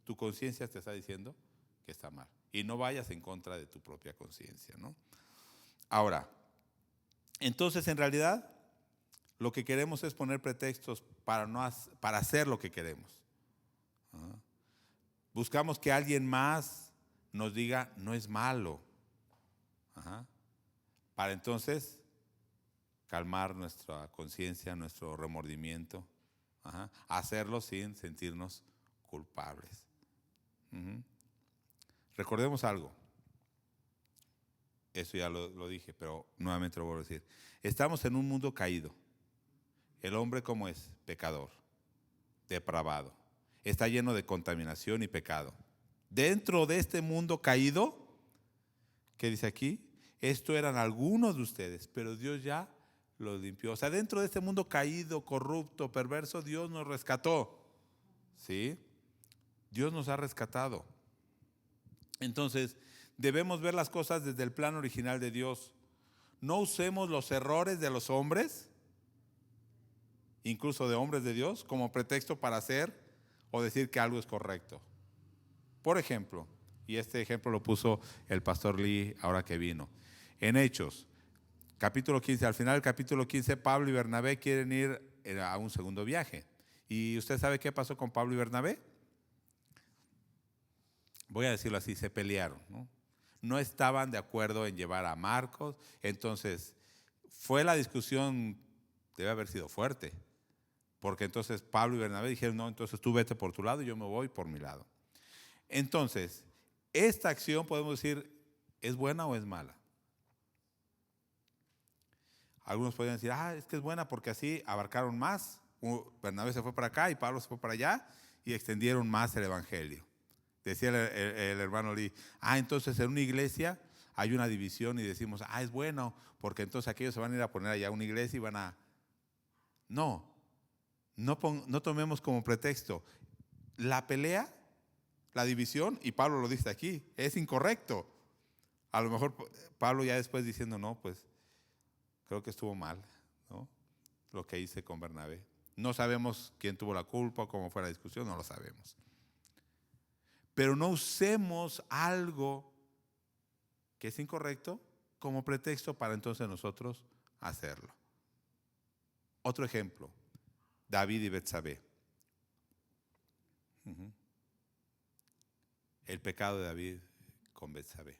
Tu conciencia te está diciendo que está mal. Y no vayas en contra de tu propia conciencia, ¿no? Ahora, entonces en realidad lo que queremos es poner pretextos para hacer lo que queremos. Buscamos que alguien más nos diga, no es malo. para entonces calmar nuestra conciencia, nuestro remordimiento, hacerlo sin sentirnos culpables. Recordemos algo, eso ya lo dije, pero nuevamente lo vuelvo a decir. Estamos en un mundo caído. El hombre, ¿cómo es? Pecador, depravado, está lleno de contaminación y pecado. Dentro de este mundo caído, ¿qué dice aquí? Esto eran algunos de ustedes, pero Dios ya los limpió. O sea, dentro de este mundo caído, corrupto, perverso, Dios nos rescató. ¿Sí? Dios nos ha rescatado. Entonces, debemos ver las cosas desde el plan original de Dios. No usemos los errores de los hombres, incluso de hombres de Dios, como pretexto para hacer o decir que algo es correcto. Por ejemplo, y este ejemplo lo puso el pastor Lee ahora que vino, en Hechos, capítulo 15, al final del capítulo 15, Pablo y Bernabé quieren ir a un segundo viaje. ¿Y usted sabe qué pasó con Pablo y Bernabé? Voy a decirlo así, se pelearon, ¿no? No estaban de acuerdo en llevar a Marcos, entonces fue la discusión, debe haber sido fuerte, porque entonces Pablo y Bernabé dijeron, no, entonces tú vete por tu lado y yo me voy por mi lado. Entonces, esta acción podemos decir, ¿es buena o es mala? Algunos podrían decir, es que es buena porque así abarcaron más. Bernabé se fue para acá y Pablo se fue para allá y extendieron más el evangelio. Decía el hermano Lee, entonces en una iglesia hay una división y decimos, es bueno, porque entonces aquellos se van a ir a poner allá a una iglesia y van a... No tomemos como pretexto la pelea, la división, y Pablo lo dice aquí, es incorrecto. A lo mejor Pablo ya después diciendo, no, pues creo que estuvo mal, ¿no? Lo que hice con Bernabé. No sabemos quién tuvo la culpa, cómo fue la discusión, no lo sabemos. Pero no usemos algo que es incorrecto como pretexto para entonces nosotros hacerlo. Otro ejemplo, David y Betsabé. El pecado de David con Betsabé.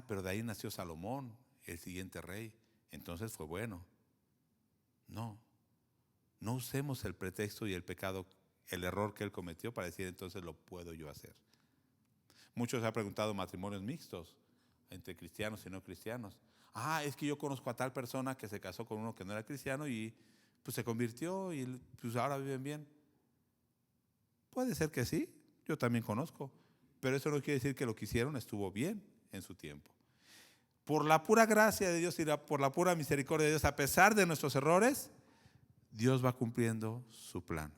Pero de ahí nació Salomón, el siguiente rey. Entonces fue bueno. No usemos el pretexto y el pecado, el error que él cometió para decir entonces lo puedo yo hacer. Muchos han preguntado matrimonios mixtos entre cristianos y no cristianos. Es que yo conozco a tal persona que se casó con uno que no era cristiano y pues se convirtió y pues ahora viven bien. Puede ser que sí, yo también conozco, pero eso no quiere decir que lo que hicieron estuvo bien en su tiempo. Por la pura gracia de Dios y por la pura misericordia de Dios, a pesar de nuestros errores, Dios va cumpliendo su plan.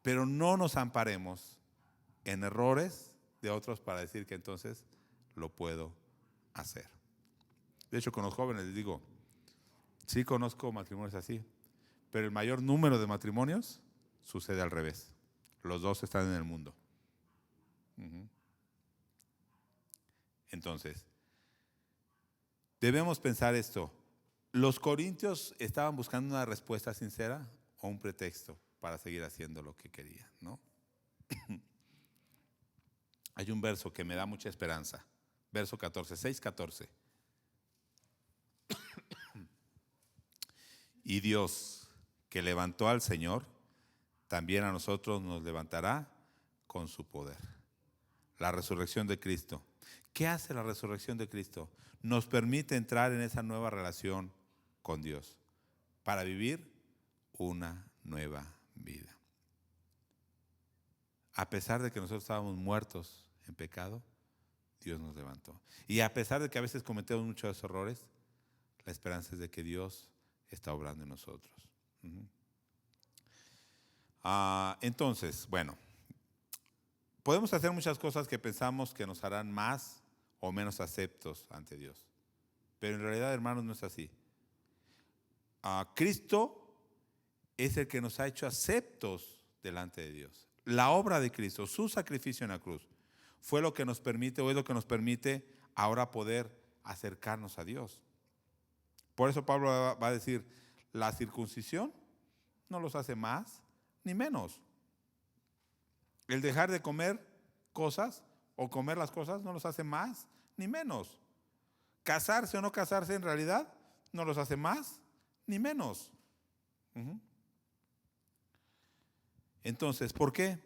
Pero no nos amparemos en errores de otros para decir que entonces lo puedo hacer. De hecho, con los jóvenes les digo, sí conozco matrimonios así, pero el mayor número de matrimonios sucede al revés. Los dos están en el mundo. Entonces, debemos pensar esto. ¿Los corintios estaban buscando una respuesta sincera o un pretexto para seguir haciendo lo que querían, ¿no? Hay un verso que me da mucha esperanza. Verso 14, 6:14. Y Dios, que levantó al Señor, también a nosotros nos levantará con su poder. La resurrección de Cristo. ¿Qué hace la resurrección de Cristo? Nos permite entrar en esa nueva relación con Dios para vivir una nueva vida. A pesar de que nosotros estábamos muertos en pecado, Dios nos levantó. Y a pesar de que a veces cometemos muchos errores, la esperanza es de que Dios está obrando en nosotros. Entonces, bueno, podemos hacer muchas cosas que pensamos que nos harán más o menos aceptos ante Dios. Pero en realidad, hermanos, no es así. Cristo es el que nos ha hecho aceptos delante de Dios. La obra de Cristo, su sacrificio en la cruz, fue lo que nos permite, o es lo que nos permite ahora poder acercarnos a Dios. Por eso Pablo va a decir, la circuncisión no los hace más ni menos. El dejar de comer cosas o comer las cosas no los hace más ni menos. Casarse o no casarse en realidad no los hace más ni menos. Entonces, ¿por qué?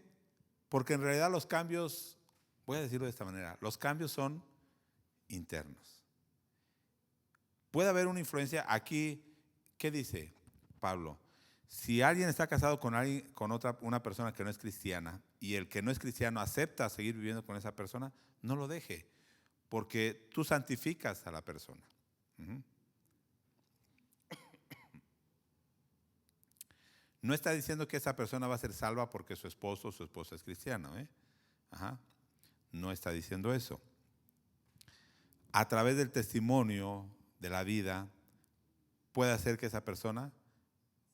Porque en realidad los cambios, voy a decirlo de esta manera, los cambios son internos. Puede haber una influencia aquí. ¿Qué dice Pablo? Si alguien está casado con una persona que no es cristiana, y el que no es cristiano acepta seguir viviendo con esa persona, no lo deje, porque tú santificas a la persona. No está diciendo que esa persona va a ser salva porque su esposo o su esposa es cristiano. No está diciendo eso. A través del testimonio de la vida puede hacer que esa persona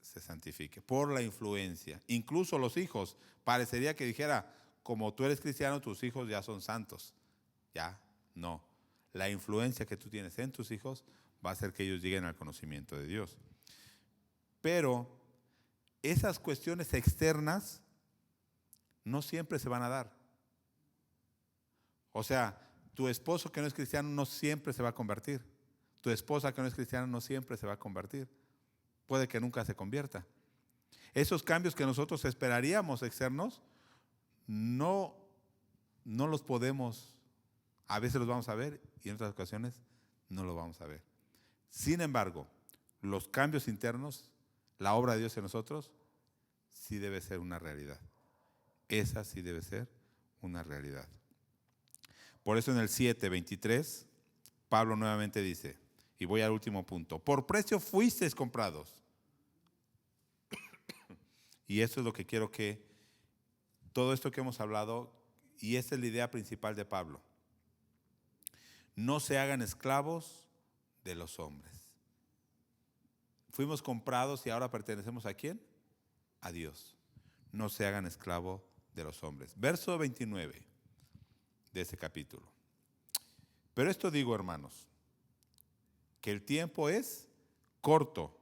se santifique por la influencia. Incluso los hijos, parecería que dijera, como tú eres cristiano, tus hijos ya son santos. Ya, no. La influencia que tú tienes en tus hijos va a hacer que ellos lleguen al conocimiento de Dios. Pero esas cuestiones externas no siempre se van a dar. O sea, tu esposo que no es cristiano no siempre se va a convertir. Tu esposa que no es cristiana no siempre se va a convertir. Puede que nunca se convierta. Esos cambios que nosotros esperaríamos externos, no los podemos, a veces los vamos a ver y en otras ocasiones no los vamos a ver. Sin embargo, los cambios internos, la obra de Dios en nosotros, sí debe ser una realidad. Esa sí debe ser una realidad. Por eso en el 7:23, Pablo nuevamente dice, y voy al último punto, por precio fuisteis comprados. Y eso es lo que quiero que, todo esto que hemos hablado, y esta es la idea principal de Pablo, no se hagan esclavos de los hombres. Fuimos comprados y ahora pertenecemos ¿a quién? A Dios. No se hagan esclavos de los hombres. Verso 29 de ese capítulo. Pero esto digo, hermanos, que el tiempo es corto.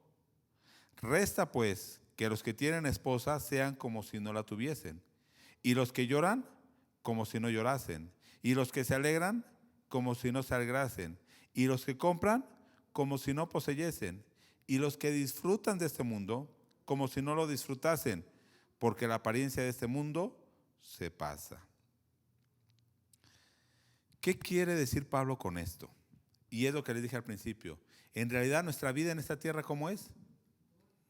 Resta pues que los que tienen esposa sean como si no la tuviesen, y los que lloran como si no llorasen, y los que se alegran como si no se alegrasen, y los que compran como si no poseyesen, y los que disfrutan de este mundo como si no lo disfrutasen, porque la apariencia de este mundo se pasa. ¿Qué quiere decir Pablo con esto? Y es lo que les dije al principio. En realidad nuestra vida en esta tierra, ¿cómo es?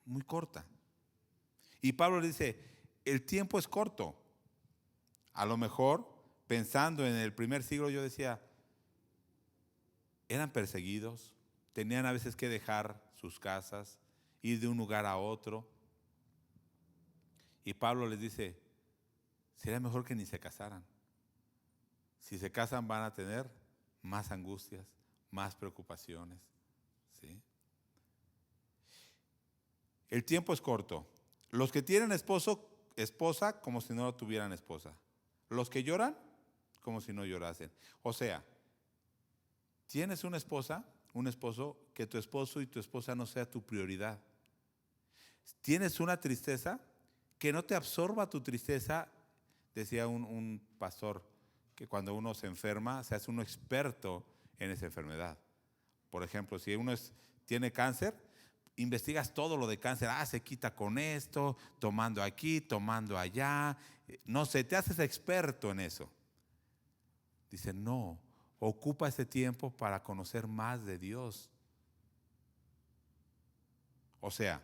Muy corta. Y Pablo le dice, el tiempo es corto. A lo mejor, pensando en el primer siglo, yo decía, eran perseguidos, tenían a veces que dejar sus casas, ir de un lugar a otro. Y Pablo les dice, sería mejor que ni se casaran. Si se casan van a tener más angustias, más preocupaciones. ¿Sí? El tiempo es corto. Los que tienen esposa, como si no tuvieran esposa. Los que lloran, como si no llorasen. O sea, tienes una esposa, un esposo, que tu esposo y tu esposa no sea tu prioridad. Tienes una tristeza, que no te absorba tu tristeza. Decía un pastor que cuando uno se enferma, se hace uno experto en esa enfermedad. Por ejemplo, si uno tiene cáncer, investigas todo lo de cáncer. Se quita con esto, tomando aquí, tomando allá. No sé, te haces experto en eso. Dice, no, ocupa ese tiempo para conocer más de Dios. O sea,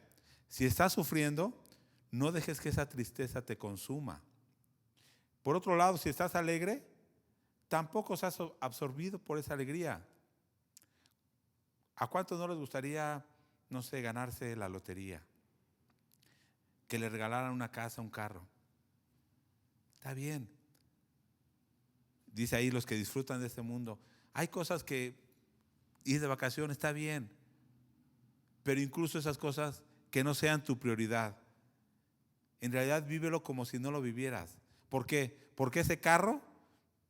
si estás sufriendo, no dejes que esa tristeza te consuma. Por otro lado, si estás alegre, tampoco seas absorbido por esa alegría. ¿A cuántos no les gustaría, no sé, ganarse la lotería? Que le regalaran una casa, un carro. Está bien. Dice ahí los que disfrutan de este mundo. Hay cosas que ir de vacaciones está bien, pero incluso esas cosas que no sean tu prioridad. En realidad vívelo como si no lo vivieras. ¿Por qué? Porque ese carro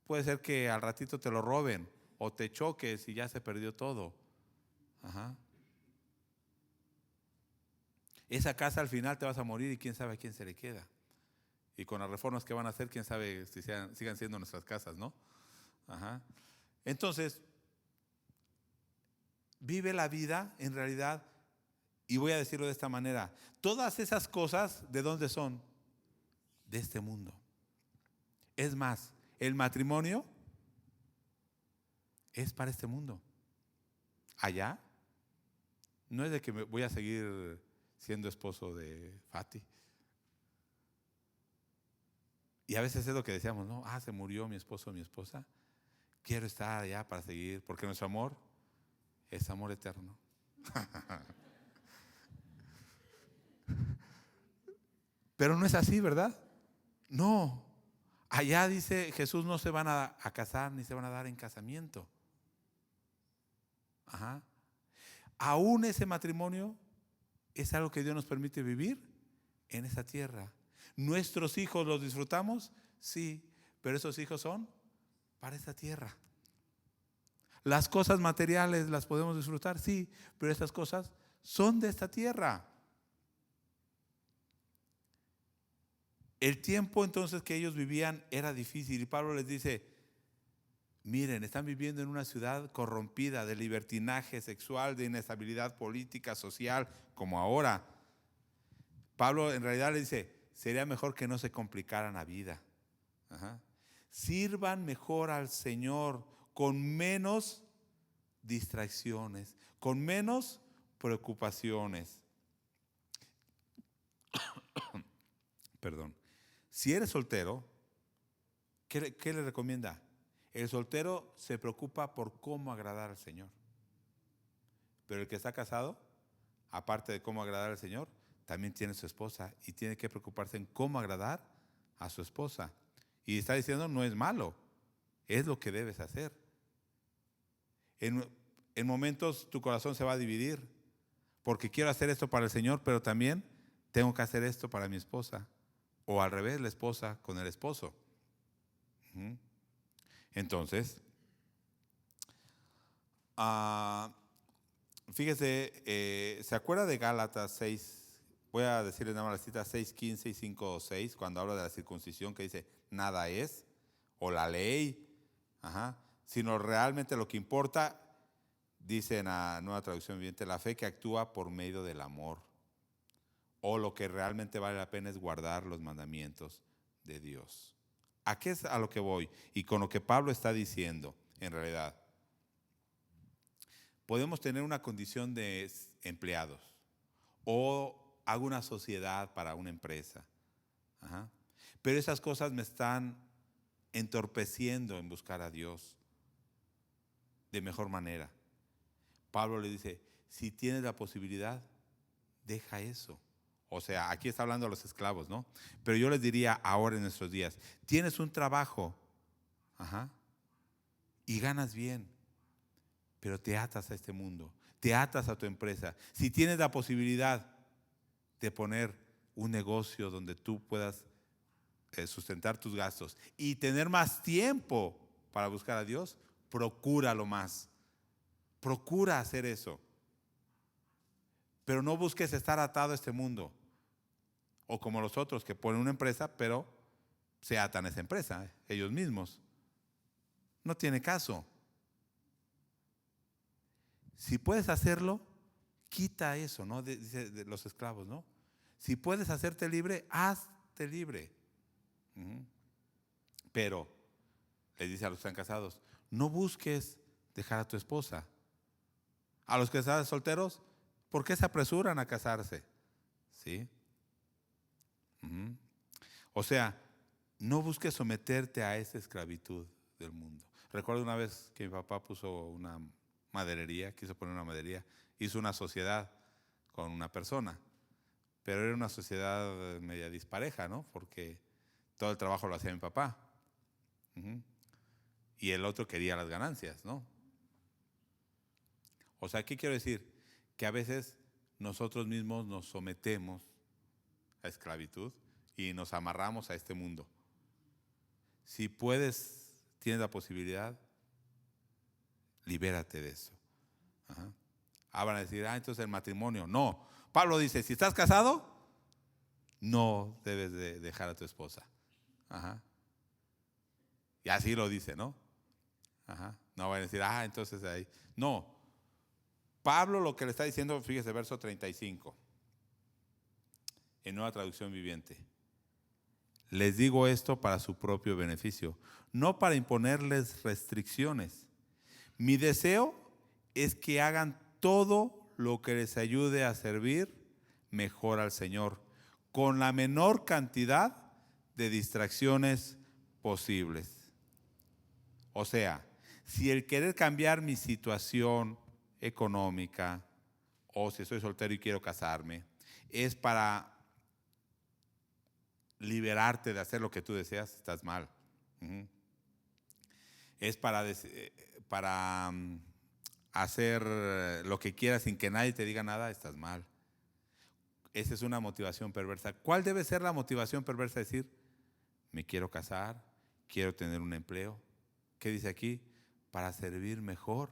puede ser que al ratito te lo roben o te choques y ya se perdió todo. Esa casa al final te vas a morir y quién sabe a quién se le queda. Y con las reformas que van a hacer, quién sabe si sigan siendo nuestras casas, ¿no? Entonces, vive la vida en realidad, y voy a decirlo de esta manera, todas esas cosas, ¿de dónde son? De este mundo. Es más, el matrimonio es para este mundo. Allá no es de que voy a seguir siendo esposo de Fati. Y a veces es lo que decíamos, ¿no? Se murió mi esposo o mi esposa. Quiero estar allá para seguir, porque nuestro amor es amor eterno. Pero no es así, ¿verdad? No. Allá dice Jesús, no se van a casar ni se van a dar en casamiento. Ajá. Aún ese matrimonio es algo que Dios nos permite vivir en esa tierra. ¿Nuestros hijos los disfrutamos? Sí, pero esos hijos son para esa tierra. Las cosas materiales las podemos disfrutar, sí, pero estas cosas son de esta tierra. El tiempo entonces que ellos vivían era difícil y Pablo les dice, miren, están viviendo en una ciudad corrompida de libertinaje sexual, de inestabilidad política, social, como ahora. Pablo en realidad le dice, sería mejor que no se complicaran la vida. Ajá. Sirvan mejor al Señor con menos distracciones, con menos preocupaciones. Perdón. Si eres soltero, ¿qué le recomienda? El soltero se preocupa por cómo agradar al Señor. Pero el que está casado, aparte de cómo agradar al Señor, también tiene su esposa y tiene que preocuparse en cómo agradar a su esposa. Y está diciendo, no es malo, es lo que debes hacer. En momentos tu corazón se va a dividir, porque quiero hacer esto para el Señor, pero también tengo que hacer esto para mi esposa. O al revés, la esposa con el esposo. Entonces, fíjese, ¿se acuerda de Gálatas 6? Voy a decirle nada más la cita 6:15 y 5:6, cuando habla de la circuncisión, que dice, nada es, o la ley, sino realmente lo que importa, dice en la Nueva Traducción Viviente, la fe que actúa por medio del amor. O lo que realmente vale la pena es guardar los mandamientos de Dios. ¿A qué es a lo que voy? Y con lo que Pablo está diciendo, en realidad, podemos tener una condición de empleados o hago una sociedad para una empresa. Pero esas cosas me están entorpeciendo en buscar a Dios de mejor manera. Pablo le dice, si tienes la posibilidad, deja eso. O sea, aquí está hablando a los esclavos, ¿no? Pero yo les diría ahora en nuestros días, tienes un trabajo, y ganas bien, pero te atas a este mundo, te atas a tu empresa. Si tienes la posibilidad de poner un negocio donde tú puedas sustentar tus gastos y tener más tiempo para buscar a Dios, procúralo más. Procura hacer eso. Pero no busques estar atado a este mundo. O como los otros que ponen una empresa, pero se atan a esa empresa, ellos mismos. No tiene caso. Si puedes hacerlo, quita eso, ¿no? Dice de los esclavos, ¿no? Si puedes hacerte libre, hazte libre. Pero, le dice a los que están casados, no busques dejar a tu esposa. A los que están solteros, ¿por qué se apresuran a casarse? ¿Sí? O sea, no busques someterte a esa esclavitud del mundo. Recuerdo una vez que mi papá puso una maderería, quiso poner una maderería, hizo una sociedad con una persona, pero era una sociedad media dispareja, ¿no? Porque todo el trabajo lo hacía mi papá. Y el otro quería las ganancias, ¿no? O sea, ¿qué quiero decir? Que a veces nosotros mismos nos sometemos a esclavitud y nos amarramos a este mundo. Si puedes, tienes la posibilidad, libérate de eso. Van a decir, entonces el matrimonio. No, Pablo dice, si estás casado, no debes de dejar a tu esposa. Y así lo dice, ¿no? No van a decir, entonces ahí. No. Pablo lo que le está diciendo, fíjese, verso 35, en Nueva Traducción Viviente. Les digo esto para su propio beneficio, no para imponerles restricciones. Mi deseo es que hagan todo lo que les ayude a servir mejor al Señor, con la menor cantidad de distracciones posibles. O sea, si el querer cambiar mi situación económica, o si estoy soltero y quiero casarme, es para liberarte de hacer lo que tú deseas, estás mal. Es para hacer lo que quieras sin que nadie te diga nada, estás mal. Esa es una motivación perversa. ¿Cuál debe ser la motivación perversa? Decir, me quiero casar, quiero tener un empleo. ¿Qué dice aquí? Para servir mejor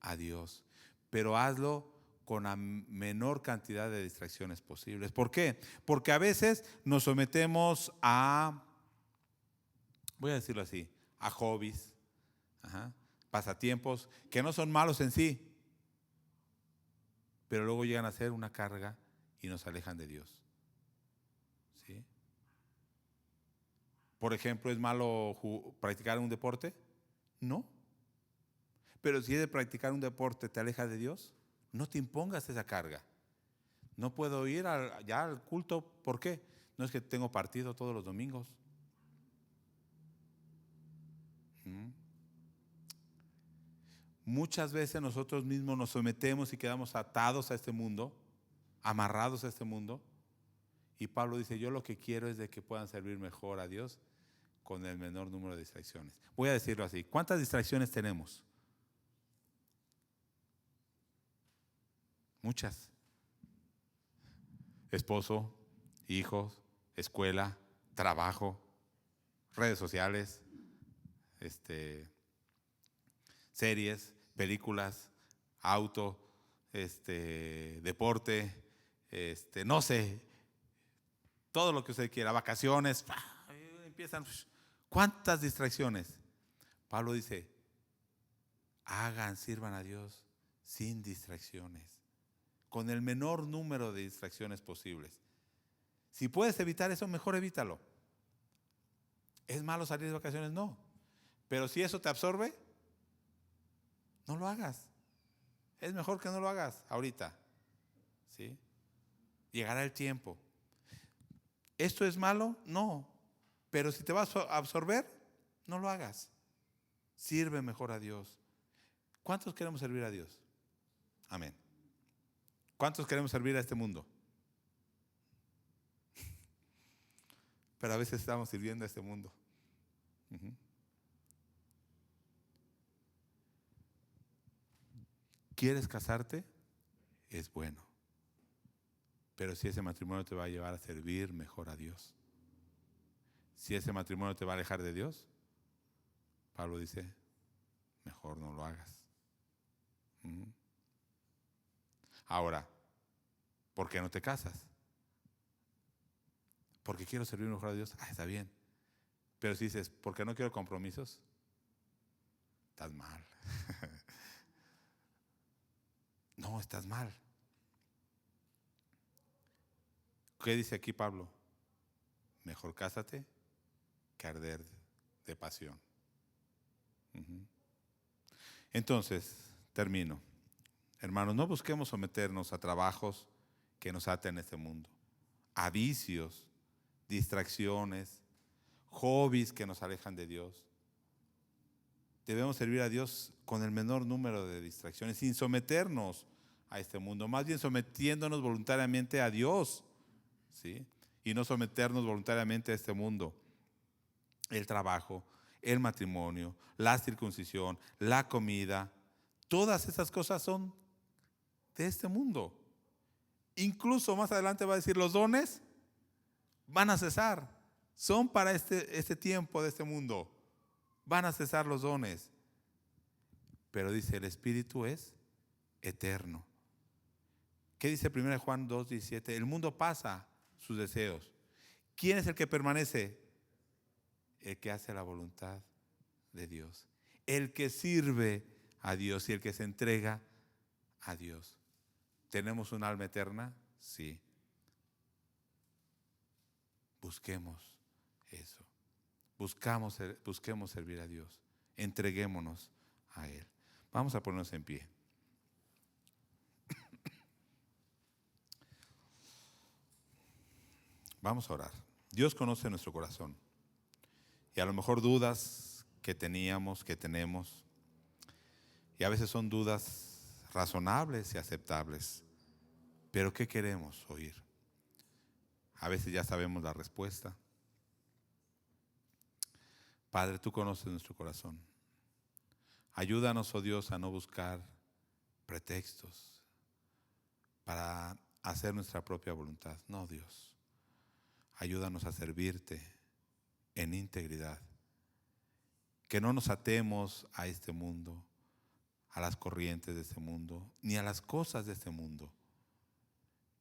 a Dios. Pero hazlo con la menor cantidad de distracciones posibles. ¿Por qué? Porque a veces nos sometemos a, voy a decirlo así, a hobbies, pasatiempos que no son malos en sí, pero luego llegan a ser una carga y nos alejan de Dios. ¿Sí? Por ejemplo, ¿es malo practicar un deporte? No. Pero si es de practicar un deporte te aleja de Dios, no te impongas esa carga. No puedo ir ya al culto, ¿por qué? No es que tengo partido todos los domingos. Muchas veces nosotros mismos nos sometemos y quedamos atados a este mundo, amarrados a este mundo. Y Pablo dice, yo lo que quiero es de que puedan servir mejor a Dios con el menor número de distracciones. Voy a decirlo así, ¿cuántas distracciones tenemos? Muchas. Esposo, hijos, escuela, trabajo, redes sociales, series, películas, auto, deporte, no sé, todo lo que usted quiera, vacaciones, empiezan. ¿Cuántas distracciones? Pablo dice, sirvan a Dios sin distracciones, con el menor número de distracciones posibles. Si puedes evitar eso, mejor evítalo. ¿Es malo salir de vacaciones? No. Pero si eso te absorbe, no lo hagas. Es mejor que no lo hagas ahorita. ¿Sí? Llegará el tiempo. ¿Esto es malo? No. Pero si te vas a absorber, no lo hagas. Sirve mejor a Dios. ¿Cuántos queremos servir a Dios? Amén. ¿Cuántos queremos servir a este mundo? Pero a veces estamos sirviendo a este mundo. ¿Quieres casarte? Es bueno. Pero si ese matrimonio te va a llevar a servir mejor a Dios, si ese matrimonio te va a alejar de Dios, Pablo dice, mejor no lo hagas. Ahora, ¿por qué no te casas? Porque quiero servir mejor a Dios. Está bien. Pero si dices, porque no quiero compromisos, estás mal. No, estás mal. ¿Qué dice aquí Pablo? Mejor cásate que arder de pasión. Entonces, termino. Hermanos, no busquemos someternos a trabajos que nos aten a este mundo, a vicios, distracciones, hobbies que nos alejan de Dios. Debemos servir a Dios con el menor número de distracciones, sin someternos a este mundo, más bien sometiéndonos voluntariamente a Dios, ¿sí? Y no someternos voluntariamente a este mundo. El trabajo, el matrimonio, la circuncisión, la comida, todas esas cosas son de este mundo. Incluso más adelante va a decir, los dones van a cesar, son para este tiempo de este mundo. Van a cesar los dones. Pero dice, el Espíritu es eterno. ¿Qué dice 1 Juan 2:17? El mundo pasa sus deseos. ¿Quién es el que permanece? El que hace la voluntad de Dios. el que sirve a Dios y el que se entrega a Dios. ¿Tenemos un alma eterna? Sí. Busquemos eso. Busquemos servir a Dios. Entreguémonos a Él. Vamos a ponernos en pie. Vamos a orar. Dios conoce nuestro corazón. Y a lo mejor dudas que teníamos, que tenemos. Y a veces son dudas razonables y aceptables. Pero ¿qué queremos oír? A veces ya sabemos la respuesta. Padre, tú conoces nuestro corazón. Ayúdanos, oh Dios, a no buscar pretextos para hacer nuestra propia voluntad. No, Dios. Ayúdanos a servirte en integridad. Que no nos atemos a este mundo, a las corrientes de este mundo, ni a las cosas de este mundo.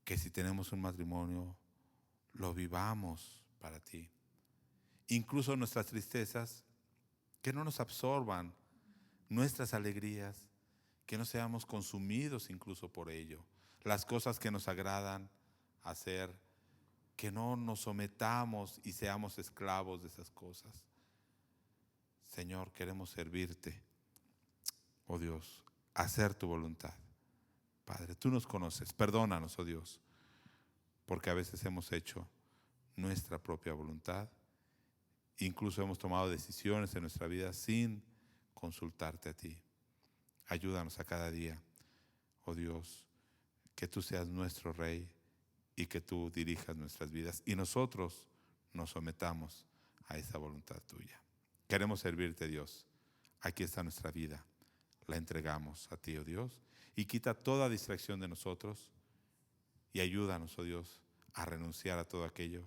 Que si tenemos un matrimonio, lo vivamos para ti. Incluso nuestras tristezas, que no nos absorban, nuestras alegrías, que no seamos consumidos incluso por ello. Las cosas que nos agradan hacer, que no nos sometamos y seamos esclavos de esas cosas. Señor, queremos servirte, oh Dios, hacer tu voluntad. Padre, tú nos conoces, perdónanos, oh Dios, porque a veces hemos hecho nuestra propia voluntad. Incluso hemos tomado decisiones en nuestra vida sin consultarte a ti. Ayúdanos a cada día, oh Dios, que tú seas nuestro Rey y que tú dirijas nuestras vidas y nosotros nos sometamos a esa voluntad tuya. Queremos servirte, Dios. Aquí está nuestra vida. La entregamos a ti, oh Dios, y quita toda distracción de nosotros y ayúdanos, oh Dios, a renunciar a todo aquello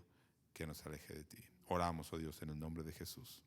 que nos aleje de ti. Oramos, oh Dios, en el nombre de Jesús.